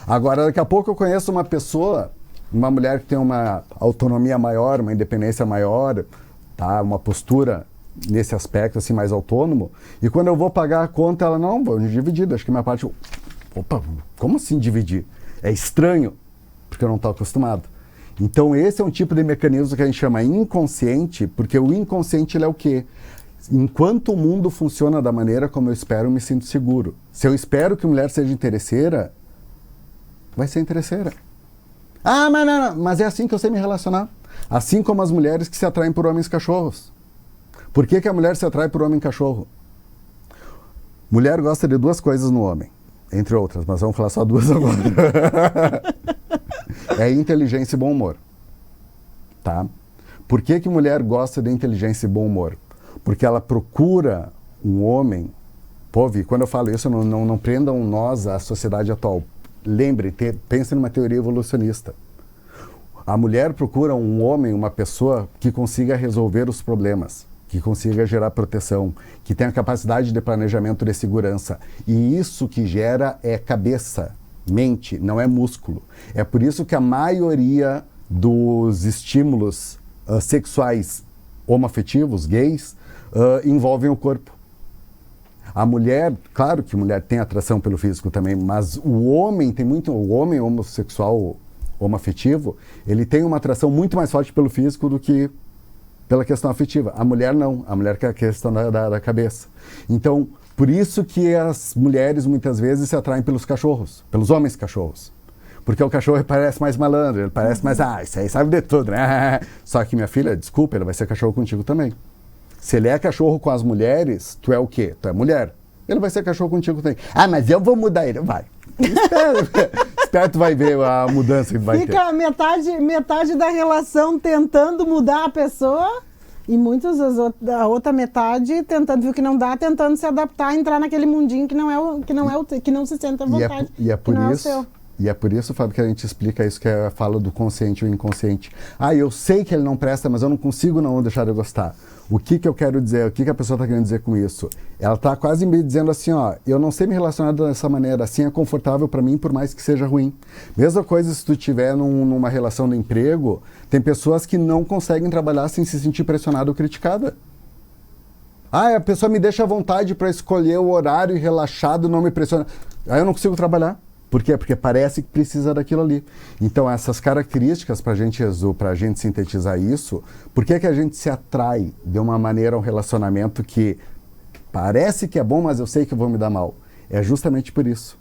Agora, daqui a pouco eu conheço uma pessoa, uma mulher que tem uma autonomia maior, uma independência maior, tá? Uma postura nesse aspecto assim mais autônomo, e quando eu vou pagar a conta, ela, não, vou dividir, acho que minha parte... Opa, como assim dividir? É estranho, porque eu não estou acostumado. Então esse é um tipo de mecanismo que a gente chama inconsciente, porque o inconsciente ele é o quê? Enquanto o mundo funciona da maneira como eu espero, eu me sinto seguro. Se eu espero que mulher seja interesseira, vai ser interesseira. Mas não, mas é assim que eu sei me relacionar. Assim como as mulheres que se atraem por homens cachorros. Por que a mulher se atrai por homem cachorro? Mulher gosta de 2 coisas no homem, entre outras, mas vamos falar só 2 agora. É inteligência e bom humor. Tá? Por que mulher gosta de inteligência e bom humor? Porque ela procura um homem... Vi, quando eu falo isso, não prendam nós à sociedade atual. Lembre, pense numa teoria evolucionista. A mulher procura um homem, uma pessoa que consiga resolver os problemas, que consiga gerar proteção, que tenha capacidade de planejamento de segurança. E isso que gera é cabeça, mente, não é músculo. É por isso que a maioria dos estímulos sexuais homoafetivos, gays, envolvem o corpo. A mulher, claro que a mulher tem atração pelo físico também, mas o homem tem muito, o homem homossexual homoafetivo, ele tem uma atração muito mais forte pelo físico do que pela questão afetiva. A mulher não, a mulher quer a questão da cabeça. Então, por isso que as mulheres muitas vezes se atraem pelos cachorros, pelos homens cachorros. Porque o cachorro parece mais malandro, ele parece mais, isso aí sabe de tudo, né? Só que minha filha, desculpa, ele vai ser cachorro contigo também. Se ele é cachorro com as mulheres, tu é o quê? Tu é mulher. Ele vai ser cachorro contigo também. Mas eu vou mudar ele. Vai. Espera, tu vai ver a mudança que vai ter. Fica metade da relação tentando mudar a pessoa e muitos a outra metade tentando, viu que não dá, tentando se adaptar, entrar naquele mundinho que não se sente à vontade. E é por isso, Fábio, que a gente explica isso, que é a fala do consciente e o inconsciente. Eu sei que ele não presta, mas eu não consigo não deixar de gostar. O que eu quero dizer? O que a pessoa está querendo dizer com isso? Ela está quase me dizendo assim, eu não sei me relacionar dessa maneira, assim é confortável para mim, por mais que seja ruim. Mesma coisa se tu estiver numa relação de emprego, tem pessoas que não conseguem trabalhar sem se sentir pressionada ou criticada. A pessoa me deixa à vontade para escolher o horário e relaxado, não me pressiona. Aí eu não consigo trabalhar. Por quê? Porque parece que precisa daquilo ali. Então, essas características, para a gente sintetizar isso, por que a gente se atrai de uma maneira a um relacionamento que parece que é bom, mas eu sei que eu vou me dar mal? É justamente por isso.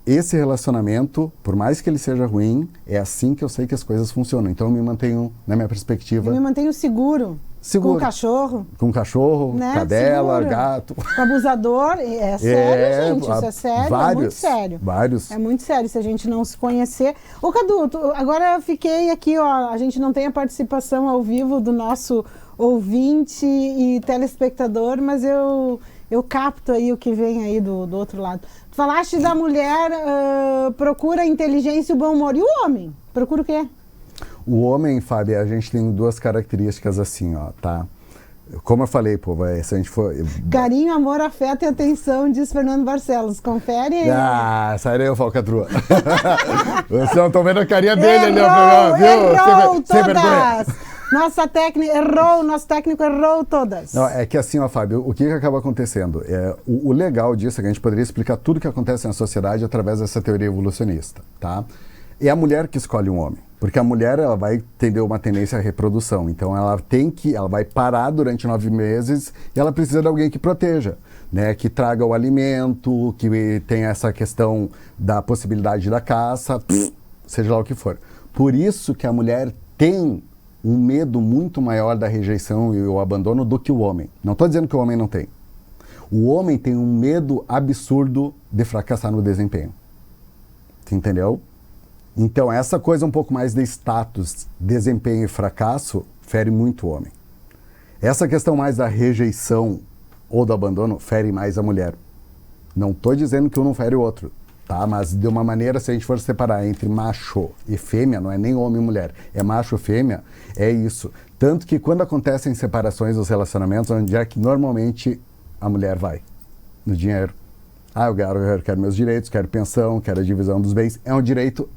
Esse relacionamento, por mais que ele seja ruim, é assim que eu sei que as coisas funcionam. Então, eu me mantenho, na minha perspectiva... Eu me mantenho seguro. Com o cachorro. Com cachorro, né? Cadela, seguro. Gato. Com abusador. É sério, gente. Isso é sério. Vários, é muito sério. Vários. É muito sério se a gente não se conhecer. Ô, Cadu, agora eu fiquei aqui, a gente não tem a participação ao vivo do nosso ouvinte e telespectador, mas eu capto aí o que vem aí do outro lado. Tu falaste da mulher procura a inteligência e o bom humor. E o homem? Procura o quê? O homem, Fábio, a gente tem duas características assim, tá? Como eu falei, se a gente for... Carinho, amor, afeto e atenção, diz Fernando Barcelos. Confere aí. Sai daí, falcatrua. Vocês não estão vendo a carinha dele errou, ali, viu? Errou todas! Nosso técnico errou todas. Não, é que assim, Fábio, o que acaba acontecendo? O legal disso é que a gente poderia explicar tudo o que acontece na sociedade através dessa teoria evolucionista, tá? É a mulher que escolhe um homem. Porque a mulher, ela vai ter uma tendência à reprodução. Então, ela vai parar durante 9 meses e ela precisa de alguém que proteja, né? Que traga o alimento, que tenha essa questão da possibilidade da caça, seja lá o que for. Por isso que a mulher tem um medo muito maior da rejeição e o abandono do que o homem. Não estou dizendo que o homem não tem. O homem tem um medo absurdo de fracassar no desempenho. Você entendeu? Então, essa coisa um pouco mais de status, desempenho e fracasso, fere muito o homem. Essa questão mais da rejeição ou do abandono, fere mais a mulher. Não estou dizendo que um não fere o outro, tá? Mas de uma maneira, se a gente for separar entre macho e fêmea, não é nem homem e mulher, é macho e fêmea, é isso. Tanto que quando acontecem separações dos relacionamentos, onde é que normalmente a mulher vai? No dinheiro. Eu quero meus direitos, quero pensão, quero a divisão dos bens. É um direito?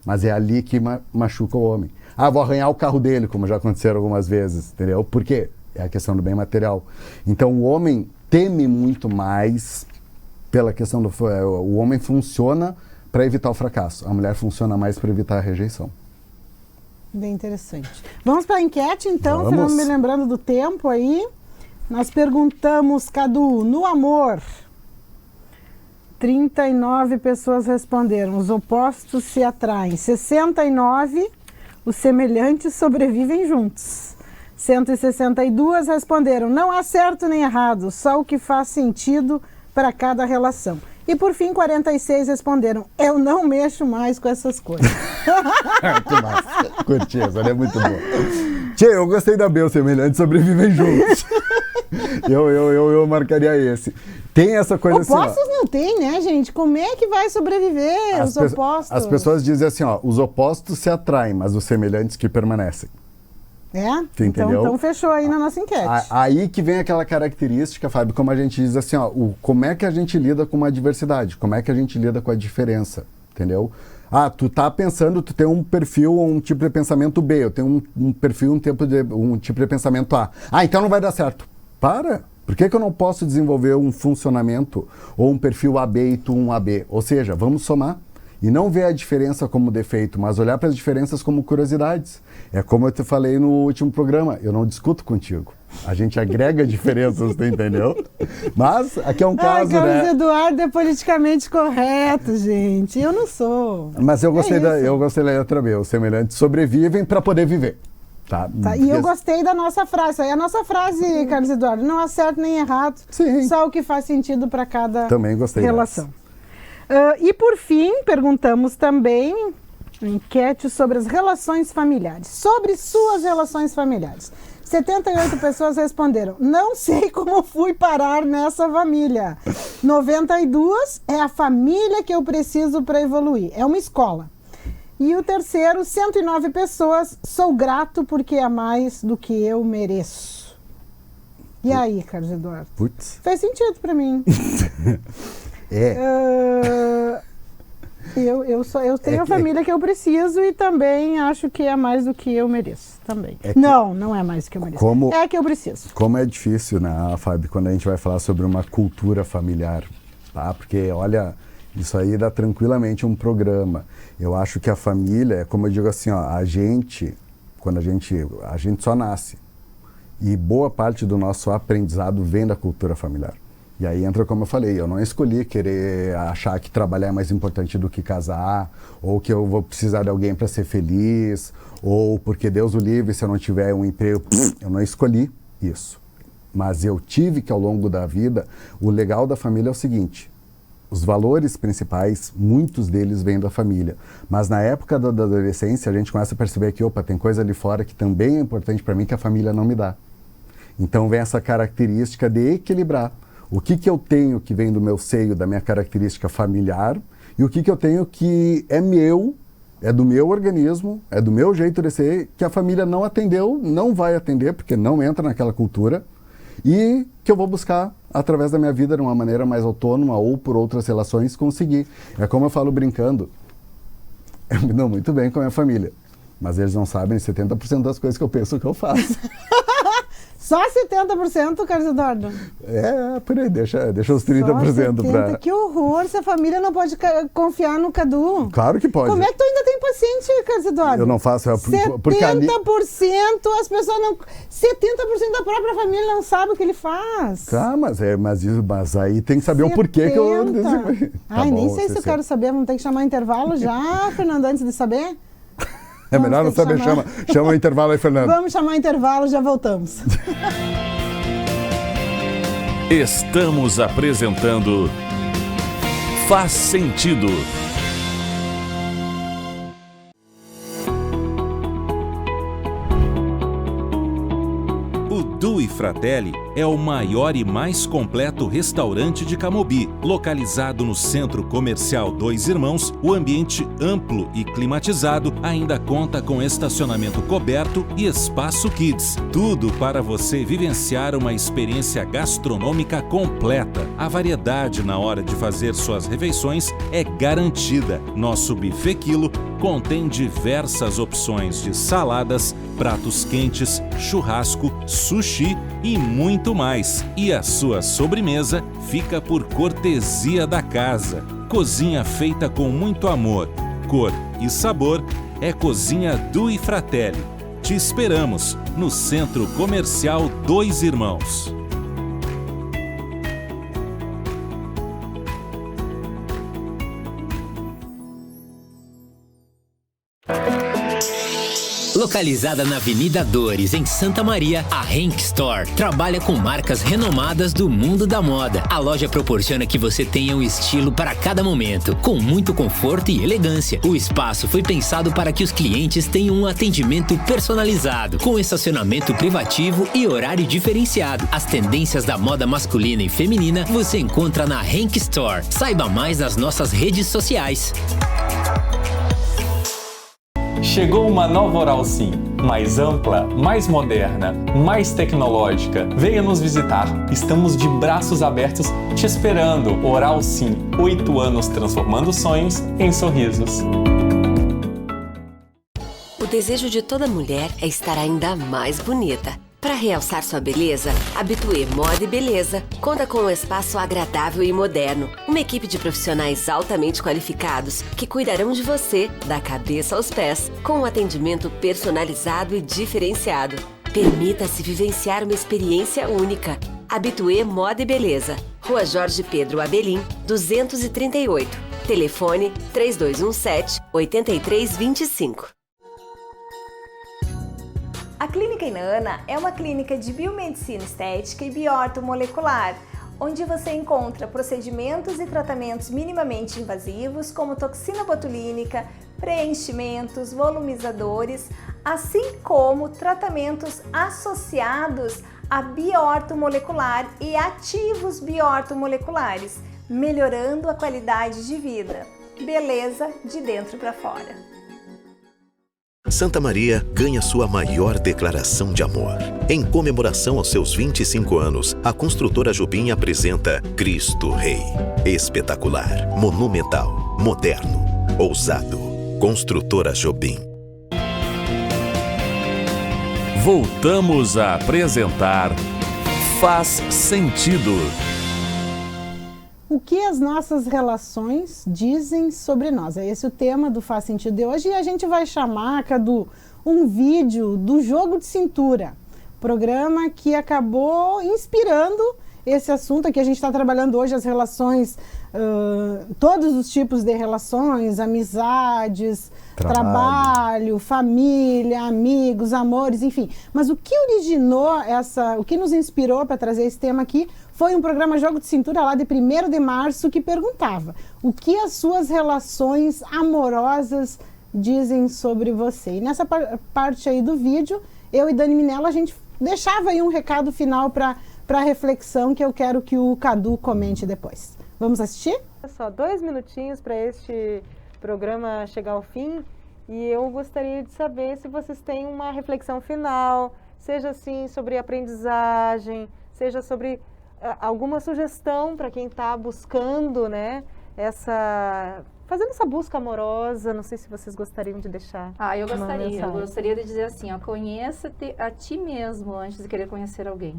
Mas é ali que machuca o homem. Vou arranhar o carro dele, como já aconteceram algumas vezes, entendeu? Por quê? É a questão do bem material. Então, o homem teme muito mais pela questão do... O homem funciona para evitar o fracasso. A mulher funciona mais para evitar a rejeição. Bem interessante. Vamos para a enquete, então, Fernando, me lembrando do tempo aí. Nós perguntamos, Cadu, no amor... 39 pessoas responderam, os opostos se atraem. 69, os semelhantes sobrevivem juntos. 162 responderam, não há certo nem errado, só o que faz sentido para cada relação. E por fim, 46 responderam, eu não mexo mais com essas coisas. Muito massa. Curti, essa é muito boa. Tchê, eu gostei da B, os semelhantes sobrevivem juntos. Eu marcaria esse. Tem essa coisa opostos assim, não tem, né, gente? Como é que vai sobreviver os opostos? As pessoas dizem assim, os opostos se atraem, mas os semelhantes que permanecem. Então fechou aí na nossa enquete. Aí que vem aquela característica, Fábio, como a gente diz assim, como é que a gente lida com uma diversidade? Como é que a gente lida com a diferença? Entendeu? Tu tá pensando, tu tem um perfil ou um tipo de pensamento B, eu tenho um perfil, um tipo de pensamento A. Então não vai dar certo. Para! Por que eu não posso desenvolver um funcionamento ou um perfil AB e tu um AB? Ou seja, vamos somar. E não ver a diferença como defeito, mas olhar para as diferenças como curiosidades. É como eu te falei no último programa, eu não discuto contigo. A gente agrega diferenças, tu entendeu? Mas aqui é um caso, né? Carlos Eduardo é politicamente correto, gente. Eu não sou. Mas eu gostei da letra B. Os semelhantes sobrevivem para poder viver. Tá? E eu gostei da nossa frase. Isso aí é a nossa frase, Carlos Eduardo. Não há certo nem errado. Sim. Só o que faz sentido para cada Também gostei relação. E por fim, perguntamos também enquete sobre as relações familiares. Sobre suas relações familiares. 78 pessoas responderam: não sei como fui parar nessa família. 92 é a família que eu preciso para evoluir. É uma escola. E o terceiro, 109 pessoas, sou grato porque é mais do que eu mereço. E aí, Carlos Eduardo? Putz. Fez sentido para mim. Eu tenho a família que eu preciso e também acho que é mais do que eu mereço. Também. Não é mais do que eu mereço. É que eu preciso. Como é difícil, né, Fábio, quando a gente vai falar sobre uma cultura familiar, tá? Porque, olha, isso aí dá tranquilamente um programa. Eu acho que a família, como eu digo assim, ó, a gente só nasce. E boa parte do nosso aprendizado vem da cultura familiar. E aí entra, como eu falei, eu não escolhi querer achar que trabalhar é mais importante do que casar, ou que eu vou precisar de alguém para ser feliz, ou porque Deus o livre, se eu não tiver um emprego, eu não escolhi isso. Mas eu tive que, ao longo da vida, o legal da família é o seguinte: os valores principais, muitos deles vêm da família. Mas na época da adolescência, a gente começa a perceber que, tem coisa ali fora que também é importante para mim que a família não me dá. Então vem essa característica de equilibrar. O que eu tenho que vem do meu seio, da minha característica familiar, e o que eu tenho que é meu, é do meu organismo, é do meu jeito de ser, que a família não atendeu, não vai atender, porque não entra naquela cultura, e que eu vou buscar, através da minha vida, de uma maneira mais autônoma ou por outras relações, conseguir. É como eu falo brincando, eu me dou muito bem com a minha família, mas eles não sabem 70% das coisas que eu penso que eu faço. Só 70%, Carlos Eduardo? Por aí, deixa os 30% para... Que horror, se a família não pode confiar no Cadu. Claro que pode. Como é que tu ainda tem paciente, Carlos Eduardo? Eu não faço... 70% as pessoas não... 70% da própria família não sabe o que ele faz. Tá, mas aí tem que saber o porquê que eu... Nem sei se eu quero saber, vamos ter que chamar intervalo já, Fernando, antes de saber? É melhor não saber, chama o intervalo aí, Fernando. Vamos chamar o intervalo, já voltamos. Estamos apresentando Faz Sentido. O Due Fratelli é o maior e mais completo restaurante de Camobi. Localizado no Centro Comercial Dois Irmãos, o ambiente amplo e climatizado ainda conta com estacionamento coberto e espaço kids. Tudo para você vivenciar uma experiência gastronômica completa. A variedade na hora de fazer suas refeições é garantida. Nosso buffet quilo contém diversas opções de saladas, pratos quentes, churrasco, sushi e muito mais. E a sua sobremesa fica por cortesia da casa. Cozinha feita com muito amor, cor e sabor é Cozinha Due Fratelli. Te esperamos no Centro Comercial Dois Irmãos. Localizada na Avenida Dores, em Santa Maria, a Henk Store trabalha com marcas renomadas do mundo da moda. A loja proporciona que você tenha um estilo para cada momento, com muito conforto e elegância. O espaço foi pensado para que os clientes tenham um atendimento personalizado, com estacionamento privativo e horário diferenciado. As tendências da moda masculina e feminina você encontra na Henk Store. Saiba mais nas nossas redes sociais. Chegou uma nova Oral Sim, mais ampla, mais moderna, mais tecnológica. Venha nos visitar. Estamos de braços abertos te esperando. Oral Sim, 8 anos transformando sonhos em sorrisos. O desejo de toda mulher é estar ainda mais bonita. Para realçar sua beleza, Habitué Moda e Beleza conta com um espaço agradável e moderno. Uma equipe de profissionais altamente qualificados que cuidarão de você, da cabeça aos pés, com um atendimento personalizado e diferenciado. Permita-se vivenciar uma experiência única. Habitué Moda e Beleza. Rua Jorge Pedro Abelim, 238. Telefone 3217-8325. A Clínica Inana é uma clínica de biomedicina estética e bioortomolecular, onde você encontra procedimentos e tratamentos minimamente invasivos como toxina botulínica, preenchimentos, volumizadores, assim como tratamentos associados a bioortomolecular e ativos bioortomoleculares, melhorando a qualidade de vida. Beleza de dentro para fora. Santa Maria ganha sua maior declaração de amor. Em comemoração aos seus 25 anos, a construtora Jobim apresenta Cristo Rei. Espetacular, monumental, moderno, ousado. Construtora Jobim. Voltamos a apresentar Faz Sentido. O que as nossas relações dizem sobre nós? É esse o tema do Faz Sentido de hoje, e a gente vai chamar, Cadu, um vídeo do Jogo de Cintura, programa que acabou inspirando esse assunto que a gente está trabalhando hoje, as relações, todos os tipos de relações, amizades, trabalho, família, amigos, amores, enfim. Mas o que originou o que nos inspirou para trazer esse tema aqui foi um programa Jogo de Cintura lá de 1º de março que perguntava o que as suas relações amorosas dizem sobre você. E nessa parte aí do vídeo, eu e Dani Minella, a gente deixava aí um recado final para reflexão que eu quero que o Cadu comente depois. Vamos assistir? Só 2 minutinhos para este programa chegar ao fim, e eu gostaria de saber se vocês têm uma reflexão final, seja assim sobre aprendizagem, seja sobre alguma sugestão para quem está buscando, né, fazendo essa busca amorosa. Não sei se vocês gostariam de deixar. Eu gostaria de dizer assim, conheça-te a ti mesmo antes de querer conhecer alguém.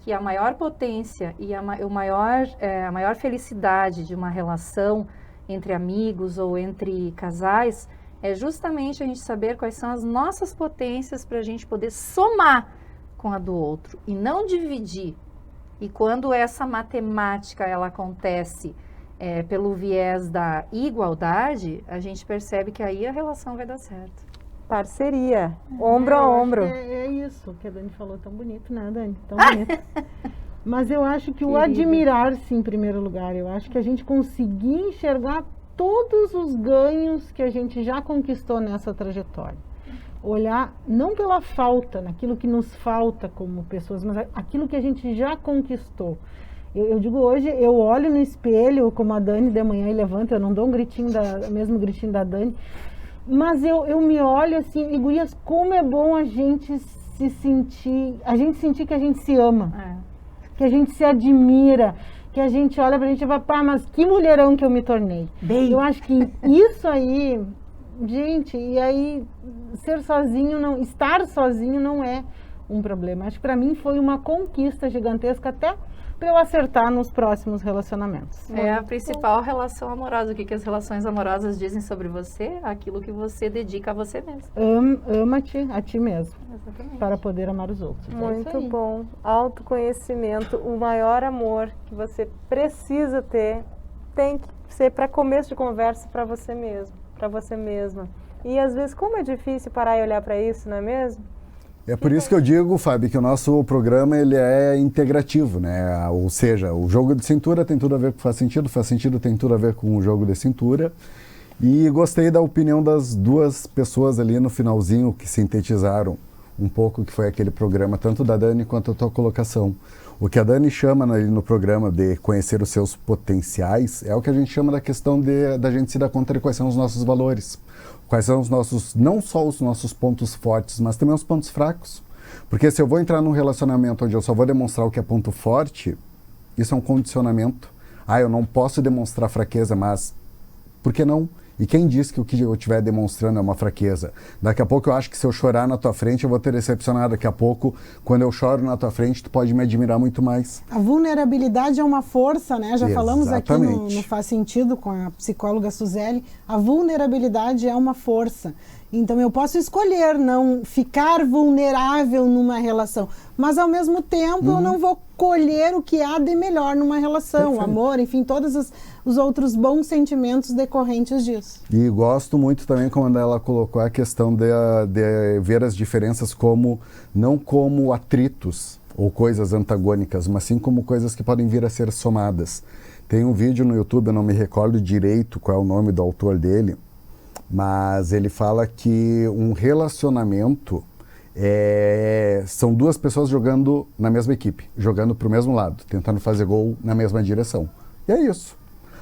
Que a maior potência e a maior felicidade de uma relação entre amigos ou entre casais é justamente a gente saber quais são as nossas potências para a gente poder somar com a do outro e não dividir. E quando essa matemática ela acontece pelo viés da igualdade, a gente percebe que aí a relação vai dar certo. Parceria, ombro a ombro. É isso que a Dani falou, tão bonito, né, Dani? Tão bonito. Mas eu acho que o admirar-se em primeiro lugar, eu acho que a gente conseguir enxergar todos os ganhos que a gente já conquistou nessa trajetória. Olhar não pela falta, naquilo que nos falta como pessoas, mas aquilo que a gente já conquistou. Eu digo hoje, eu olho no espelho, como a Dani de manhã e levanta, eu não dou um gritinho, mesmo gritinho da Dani, mas eu me olho assim, e gurias, como é bom a gente sentir que a gente se ama, que a gente se admira, que a gente olha pra gente e fala, pá, mas que mulherão que eu me tornei. Eu acho que isso aí, gente, e aí estar sozinho não é um problema. Acho que pra mim foi uma conquista gigantesca até para eu acertar nos próximos relacionamentos. É a principal relação amorosa. O que as relações amorosas dizem sobre você? Aquilo que você dedica a você mesmo. Ama-te a ti mesmo. Exatamente. Para poder amar os outros. Muito bom. Autoconhecimento, o maior amor que você precisa ter, tem que ser para começo de conversa para você mesmo, para você mesma. E às vezes, como é difícil parar e olhar para isso, não é mesmo? É por isso que eu digo, Fábio, que o nosso programa ele é integrativo, né? Ou seja, o jogo de cintura tem tudo a ver com faz sentido tem tudo a ver com o jogo de cintura. E gostei da opinião das 2 pessoas ali no finalzinho que sintetizaram um pouco, que foi aquele programa, tanto da Dani quanto a tua colocação. O que a Dani chama ali no programa de conhecer os seus potenciais é o que a gente chama da questão da gente se dar conta de quais são os nossos valores. Quais são os nossos, não só os nossos pontos fortes, mas também os pontos fracos. Porque se eu vou entrar num relacionamento onde eu só vou demonstrar o que é ponto forte, isso é um condicionamento. Eu não posso demonstrar fraqueza, mas por que não E quem disse que o que eu estiver demonstrando é uma fraqueza? Daqui a pouco eu acho que se eu chorar na tua frente eu vou te decepcionar. Daqui a pouco, quando eu choro na tua frente, tu pode me admirar muito mais. A vulnerabilidade é uma força, né? Já falamos aqui Exatamente. no Faz Sentido com a psicóloga Suzeli. A vulnerabilidade é uma força. Então eu posso escolher não ficar vulnerável numa relação, mas ao mesmo tempo eu não vou colher o que há de melhor numa relação, amor, enfim, todos os outros bons sentimentos decorrentes disso. E gosto muito também quando ela colocou a questão de ver as diferenças não como atritos ou coisas antagônicas, mas sim como coisas que podem vir a ser somadas. Tem um vídeo no YouTube, eu não me recordo direito qual é o nome do autor dele, mas ele fala que um relacionamento são duas pessoas jogando na mesma equipe, jogando para o mesmo lado, tentando fazer gol na mesma direção. E é isso.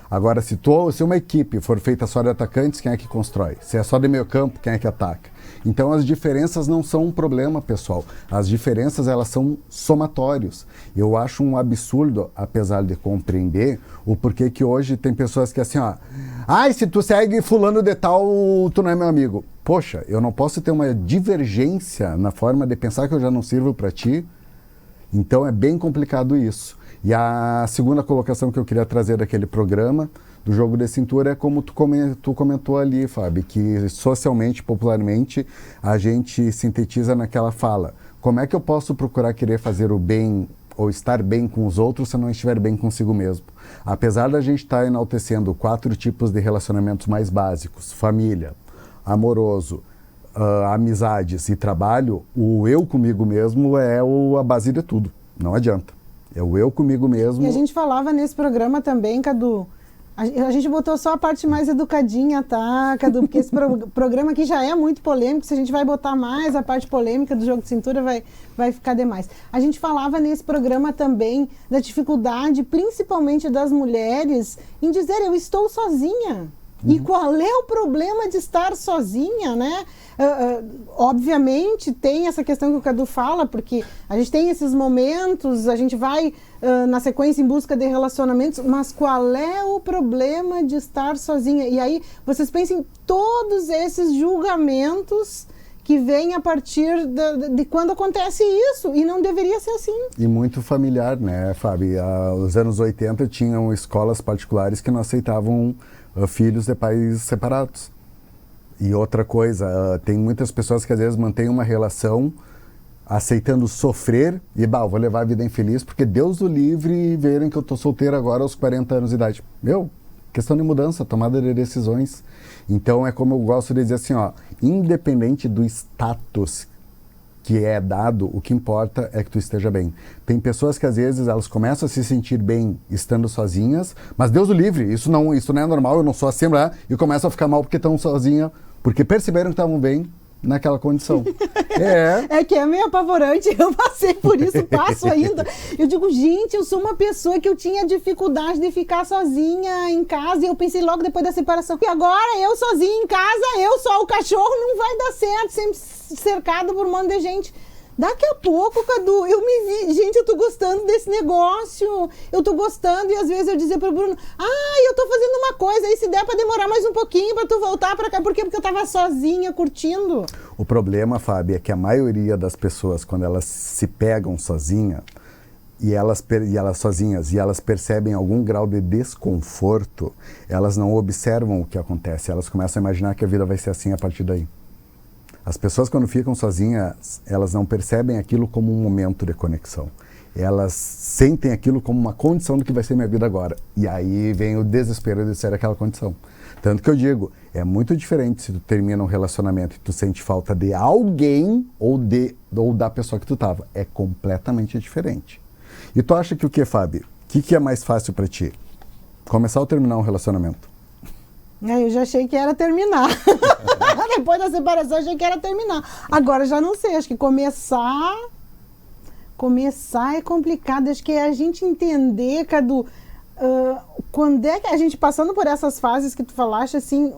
Agora, se uma equipe for feita só de atacantes, quem é que constrói? Se é só de meio campo, quem é que ataca? Então, as diferenças não são um problema, pessoal. As diferenças, elas são somatórios. Eu acho um absurdo, apesar de compreender, o porquê que hoje tem pessoas que assim, ó... Ai, se tu segue fulano de tal, tu não é meu amigo. Poxa, eu não posso ter uma divergência na forma de pensar que eu já não sirvo para ti. Então, é bem complicado isso. E a segunda colocação que eu queria trazer daquele programa, do jogo de cintura, é como tu comentou ali, Fábio, que socialmente, popularmente, a gente sintetiza naquela fala. Como é que eu posso procurar querer fazer o bem ou estar bem com os outros se eu não estiver bem consigo mesmo? Apesar da gente estar enaltecendo 4 tipos de relacionamentos mais básicos, família, amoroso, amizades e trabalho, o eu comigo mesmo é a base de tudo, não adianta. É o eu comigo mesmo. E a gente falava nesse programa também, Cadu, a gente botou só a parte mais educadinha, tá, Cadu? Porque esse programa aqui já é muito polêmico, se a gente vai botar mais a parte polêmica do jogo de cintura, vai ficar demais. A gente falava nesse programa também da dificuldade, principalmente das mulheres, em dizer, eu estou sozinha. E qual é o problema de estar sozinha, né? Obviamente tem essa questão que o Cadu fala, porque a gente tem esses momentos, a gente vai na sequência em busca de relacionamentos, mas qual é o problema de estar sozinha? E aí vocês pensem em todos esses julgamentos que vêm a partir de quando acontece isso, e não deveria ser assim. E muito familiar, né, Fábio? Os anos 80 tinham escolas particulares que não aceitavam filhos de pais separados. E outra coisa, tem muitas pessoas que às vezes mantêm uma relação aceitando sofrer e, vou levar a vida infeliz porque Deus o livre verem que eu tô solteiro agora aos 40 anos de idade. Questão de mudança, tomada de decisões. Então é como eu gosto de dizer assim, ó, independente do status que é dado, o que importa é que tu esteja bem. Tem pessoas que às vezes elas começam a se sentir bem estando sozinhas, mas Deus o livre, isso não é normal, eu não sou assim, né? E começam a ficar mal porque estão sozinhas, porque perceberam que estavam bem naquela condição. É que é meio apavorante, eu passei por isso, passo ainda. Eu digo, gente, eu sou uma pessoa que eu tinha dificuldade de ficar sozinha em casa, e eu pensei logo depois da separação, e agora eu sozinha em casa, eu só o cachorro, não vai dar certo, sempre cercado por um monte de gente. Daqui a pouco, Cadu, eu me vi, gente, eu tô gostando desse negócio, eu tô gostando, e às vezes eu dizia pro Bruno, eu tô fazendo uma coisa, aí se der pra demorar mais um pouquinho pra tu voltar pra cá, por quê? Porque eu tava sozinha, curtindo. O problema, Fábio, é que a maioria das pessoas, quando elas se pegam sozinhas, e elas sozinhas, e elas percebem algum grau de desconforto, elas não observam o que acontece, elas começam a imaginar que a vida vai ser assim a partir daí. As pessoas, quando ficam sozinhas, elas não percebem aquilo como um momento de conexão. Elas sentem aquilo como uma condição do que vai ser minha vida agora. E aí vem o desespero de ser aquela condição. Tanto que eu digo, é muito diferente se tu termina um relacionamento e tu sente falta de alguém ou da pessoa que tu tava. É completamente diferente. E tu acha que o que, Fábio? O que é mais fácil pra ti? Começar ou terminar um relacionamento? Eu já achei que era terminar. Depois da separação, eu achei que era terminar. Agora, já não sei. Acho que começar é complicado. Acho que é a gente entender, Cadu, quando é que a gente, passando por essas fases que tu falaste, assim,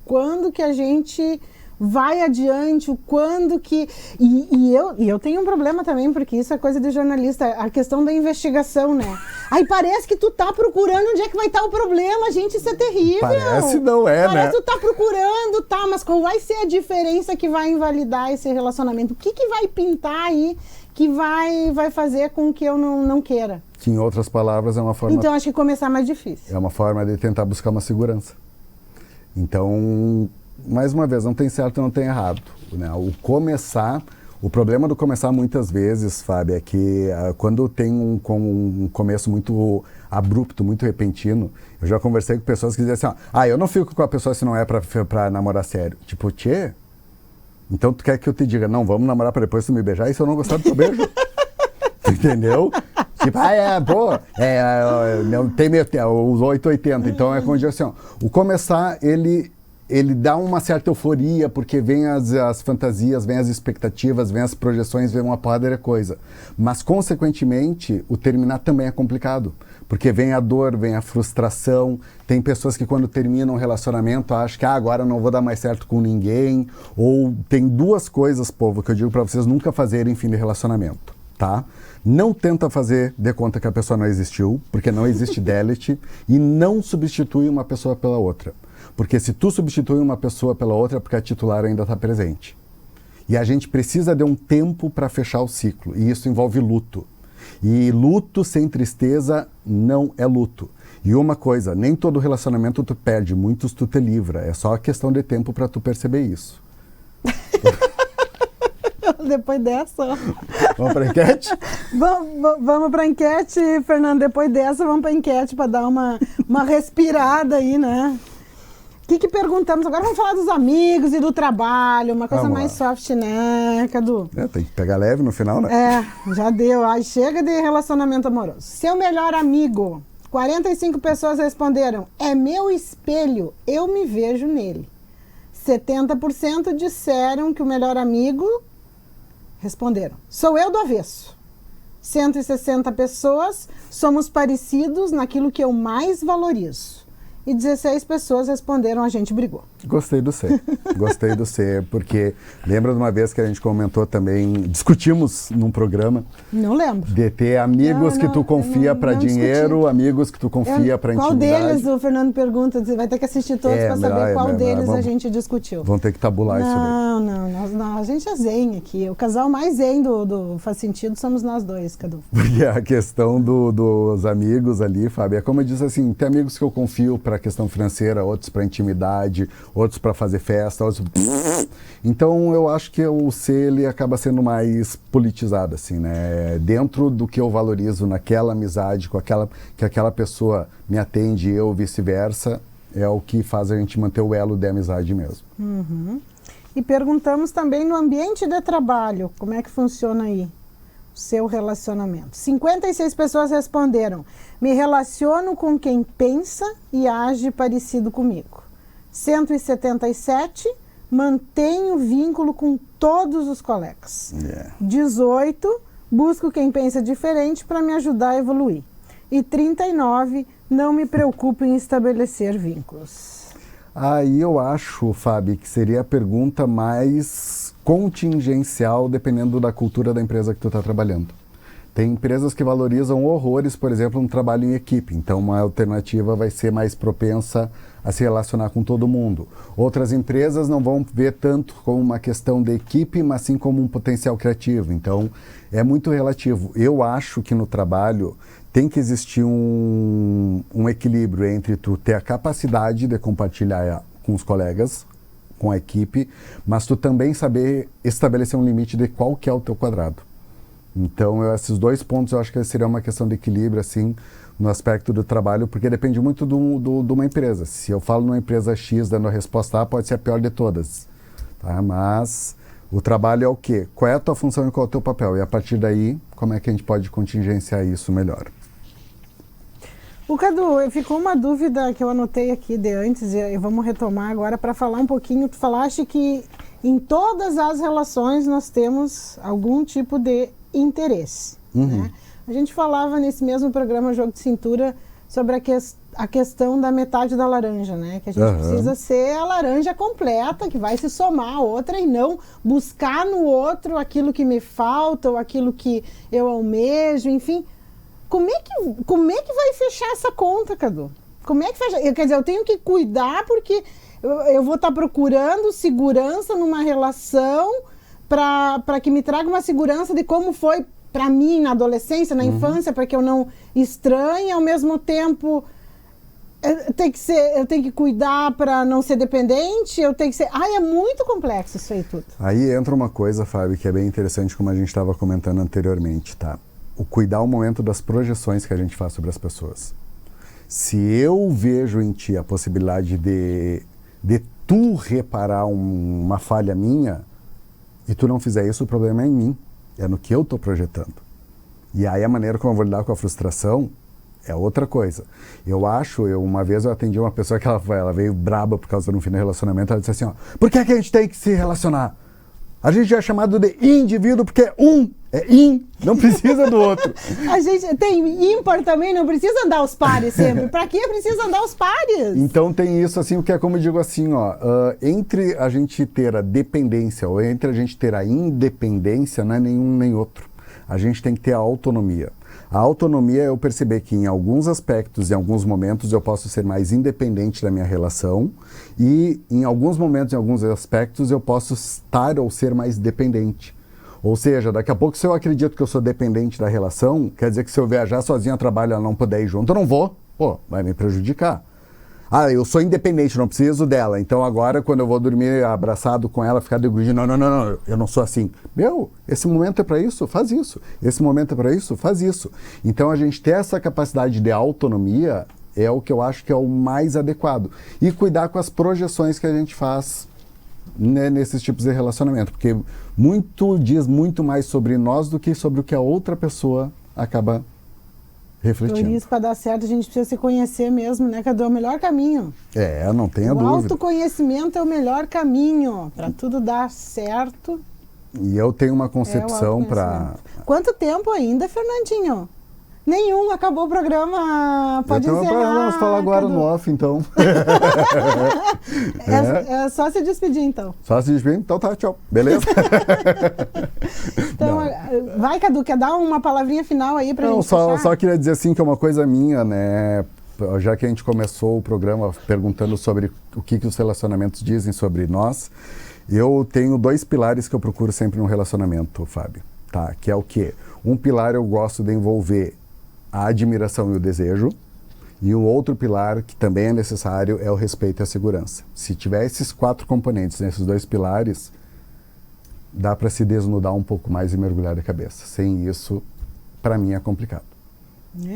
quando que a gente vai adiante, o quando que... E eu tenho um problema também, porque isso é coisa de jornalista, a questão da investigação, né? Aí parece que tu tá procurando onde é que vai estar o problema, gente, isso é terrível. Parece não é, né? Parece que tu tá procurando, tá, mas qual vai ser a diferença que vai invalidar esse relacionamento? O que vai pintar aí que vai fazer com que eu não queira? Que, em outras palavras, é uma forma... Então, acho que começar é mais difícil. É uma forma de tentar buscar uma segurança. Então, mais uma vez, não tem certo e não tem errado, né? O problema do começar muitas vezes, Fábio, é que quando tem um começo muito abrupto, muito repentino, eu já conversei com pessoas que dizem assim, eu não fico com a pessoa se não é pra namorar sério. Tipo, tchê, então tu quer que eu te diga, não, vamos namorar pra depois tu me beijar, e se eu não gostar do teu beijo? Entendeu? Tipo, tem os 880, então é como dizer assim, o começar, ele dá uma certa euforia, porque vem as fantasias, vem as expectativas, vem as projeções, vem uma porrada de coisa. Mas, consequentemente, o terminar também é complicado, porque vem a dor, vem a frustração. Tem pessoas que, quando terminam um relacionamento, acham que agora não vou dar mais certo com ninguém. Ou tem duas coisas, povo, que eu digo para vocês nunca fazerem em fim de relacionamento, tá? Não tenta fazer de conta que a pessoa não existiu, porque não existe delete, e não substitui uma pessoa pela outra. Porque se tu substitui uma pessoa pela outra, é porque a titular ainda está presente. E a gente precisa de um tempo para fechar o ciclo, e isso envolve luto. E luto sem tristeza não é luto. E uma coisa, nem todo relacionamento tu perde, muitos tu te livra. É só questão de tempo para tu perceber isso. Depois dessa... Vamos para a enquete? Vamos para a enquete, Fernando. Depois dessa, vamos para a enquete para dar uma respirada aí, né? O que perguntamos? Agora vamos falar dos amigos e do trabalho, uma coisa mais soft, né, Cadu? Tem que pegar leve no final, né? Já deu. Aí chega de relacionamento amoroso. Seu melhor amigo. 45 pessoas responderam, é meu espelho, eu me vejo nele. 70% disseram que o melhor amigo... Responderam, sou eu do avesso. 160 pessoas, somos parecidos naquilo que eu mais valorizo. E 16 pessoas responderam, a gente brigou. Gostei do C. Gostei do C, porque lembra de uma vez que a gente comentou também, discutimos num programa. Não lembro. De ter amigos que tu confia para dinheiro, discuti. Amigos que tu confia para intimidade. Qual deles, o Fernando pergunta, você vai ter que assistir todos para saber qual deles a gente discutiu. Vamos ter que tabular isso aí. Não, a gente é zen aqui. O casal mais zen do Faz Sentido somos nós dois, Cadu. Porque a questão dos amigos ali, Fábio, é como eu disse assim, tem amigos que eu confio para questão financeira, outros para intimidade, outros para fazer festa, outros... Então eu acho que o C ele acaba sendo mais politizado assim, né? Dentro do que eu valorizo naquela amizade, que aquela pessoa me atende, eu vice-versa, é o que faz a gente manter o elo de amizade mesmo. Uhum. E perguntamos também no ambiente de trabalho, como é que funciona aí? Seu relacionamento. 56 pessoas responderam, me relaciono com quem pensa e age parecido comigo. 177, mantenho vínculo com todos os colegas. 18, busco quem pensa diferente para me ajudar a evoluir. E 39, não me preocupo em estabelecer vínculos. Aí eu acho, Fábio, que seria a pergunta mais contingencial, dependendo da cultura da empresa que tu está trabalhando. Tem empresas que valorizam horrores, por exemplo, um trabalho em equipe. Então, uma alternativa vai ser mais propensa a se relacionar com todo mundo. Outras empresas não vão ver tanto como uma questão de equipe, mas sim como um potencial criativo. Então, é muito relativo. Eu acho que no trabalho tem que existir um equilíbrio entre tu ter a capacidade de compartilhar com os colegas, com a equipe, mas tu também saber estabelecer um limite de qual que é o teu quadrado. Então, esses dois pontos eu acho que seria uma questão de equilíbrio, assim, no aspecto do trabalho, porque depende muito de uma empresa. Se eu falo numa empresa X dando a resposta A, pode ser a pior de todas. Tá? Mas o trabalho é o quê? Qual é a tua função e qual é o teu papel? E a partir daí, como é que a gente pode contingenciar isso melhor? O Cadu, ficou uma dúvida que eu anotei aqui de antes e vamos retomar agora para falar um pouquinho. Tu falaste que em todas as relações nós temos algum tipo de interesse. Né? A gente falava nesse mesmo programa Jogo de Cintura sobre a questão da metade da laranja, né? Que a gente precisa ser a laranja completa, que vai se somar a outra e não buscar no outro aquilo que me falta ou aquilo que eu almejo, enfim. Como é que vai fechar essa conta, Cadu? Como é que fecha? Quer dizer, eu tenho que cuidar porque eu vou estar procurando segurança numa relação para que me traga uma segurança de como foi para mim na adolescência, na infância, para que eu não estranhe, ao mesmo tempo eu tenho que cuidar para não ser dependente, eu tenho que ser... é muito complexo isso aí tudo. Aí entra uma coisa, Fábio, que é bem interessante, como a gente estava comentando anteriormente, tá? O cuidar é o momento das projeções que a gente faz sobre as pessoas. Se eu vejo em ti a possibilidade de tu reparar uma falha minha e tu não fizer isso, o problema é em mim, é no que eu estou projetando. E aí a maneira como eu vou lidar com a frustração é outra coisa. Uma vez eu atendi uma pessoa que ela veio braba por causa do fim do relacionamento, ela disse assim, por que a gente tem que se relacionar? A gente é chamado de indivíduo porque não precisa do outro. A gente tem ímpar também, não precisa andar os pares sempre. Pra que precisa andar os pares? Então tem isso assim, o que é como eu digo assim, entre a gente ter a dependência ou entre a gente ter a independência, não é nenhum nem outro. A gente tem que ter a autonomia. A autonomia é eu perceber que em alguns aspectos, em alguns momentos, eu posso ser mais independente da minha relação e em alguns momentos, em alguns aspectos, eu posso estar ou ser mais dependente. Ou seja, daqui a pouco, se eu acredito que eu sou dependente da relação, quer dizer que se eu viajar sozinho a trabalho e ela não puder ir junto, eu não vou. Vai me prejudicar. Eu sou independente, não preciso dela. Então agora, quando eu vou dormir abraçado com ela, ficar de grudinho, não, eu não sou assim. Esse momento é para isso, faz isso. Esse momento é para isso, faz isso. Então a gente ter essa capacidade de autonomia é o que eu acho que é o mais adequado. E cuidar com as projeções que a gente faz, né, nesses tipos de relacionamento. Porque diz muito mais sobre nós do que sobre o que a outra pessoa acaba refletindo. Por isso, para dar certo, a gente precisa se conhecer mesmo, né, Cadu? É o melhor caminho. Não tenha dúvida. O autoconhecimento é o melhor caminho para tudo dar certo. E eu tenho uma concepção para... Quanto tempo ainda, Fernandinho? Nenhum, acabou o programa, pode encerrar. Vamos falar agora no off, então. É só se despedir, então. Só se despedir? Então tá, tchau. Beleza? Então, vai, Cadu, quer dar uma palavrinha final aí pra gente fechar? Só queria dizer assim que é uma coisa minha, né? Já que a gente começou o programa perguntando sobre o que os relacionamentos dizem sobre nós, eu tenho 2 pilares que eu procuro sempre no relacionamento, Fábio, tá? Que é o quê? Um pilar eu gosto de envolver a admiração e o desejo, e um outro pilar que também é necessário é o respeito e a segurança. Se tiver esses 4 componentes nesses 2 pilares, dá para se desnudar um pouco mais e mergulhar de cabeça. Sem isso, para mim é complicado.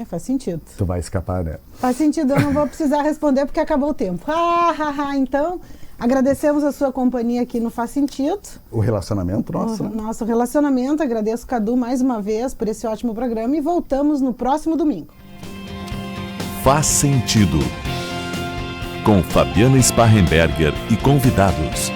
Faz sentido. Tu vai escapar, né? Faz sentido, eu não vou precisar responder porque acabou o tempo. Então, agradecemos a sua companhia aqui no Faz Sentido. O relacionamento nosso, né? Nosso relacionamento. Agradeço, Cadu, mais uma vez por esse ótimo programa e voltamos no próximo domingo. Faz Sentido, com Fabiana Sparrenberger e convidados.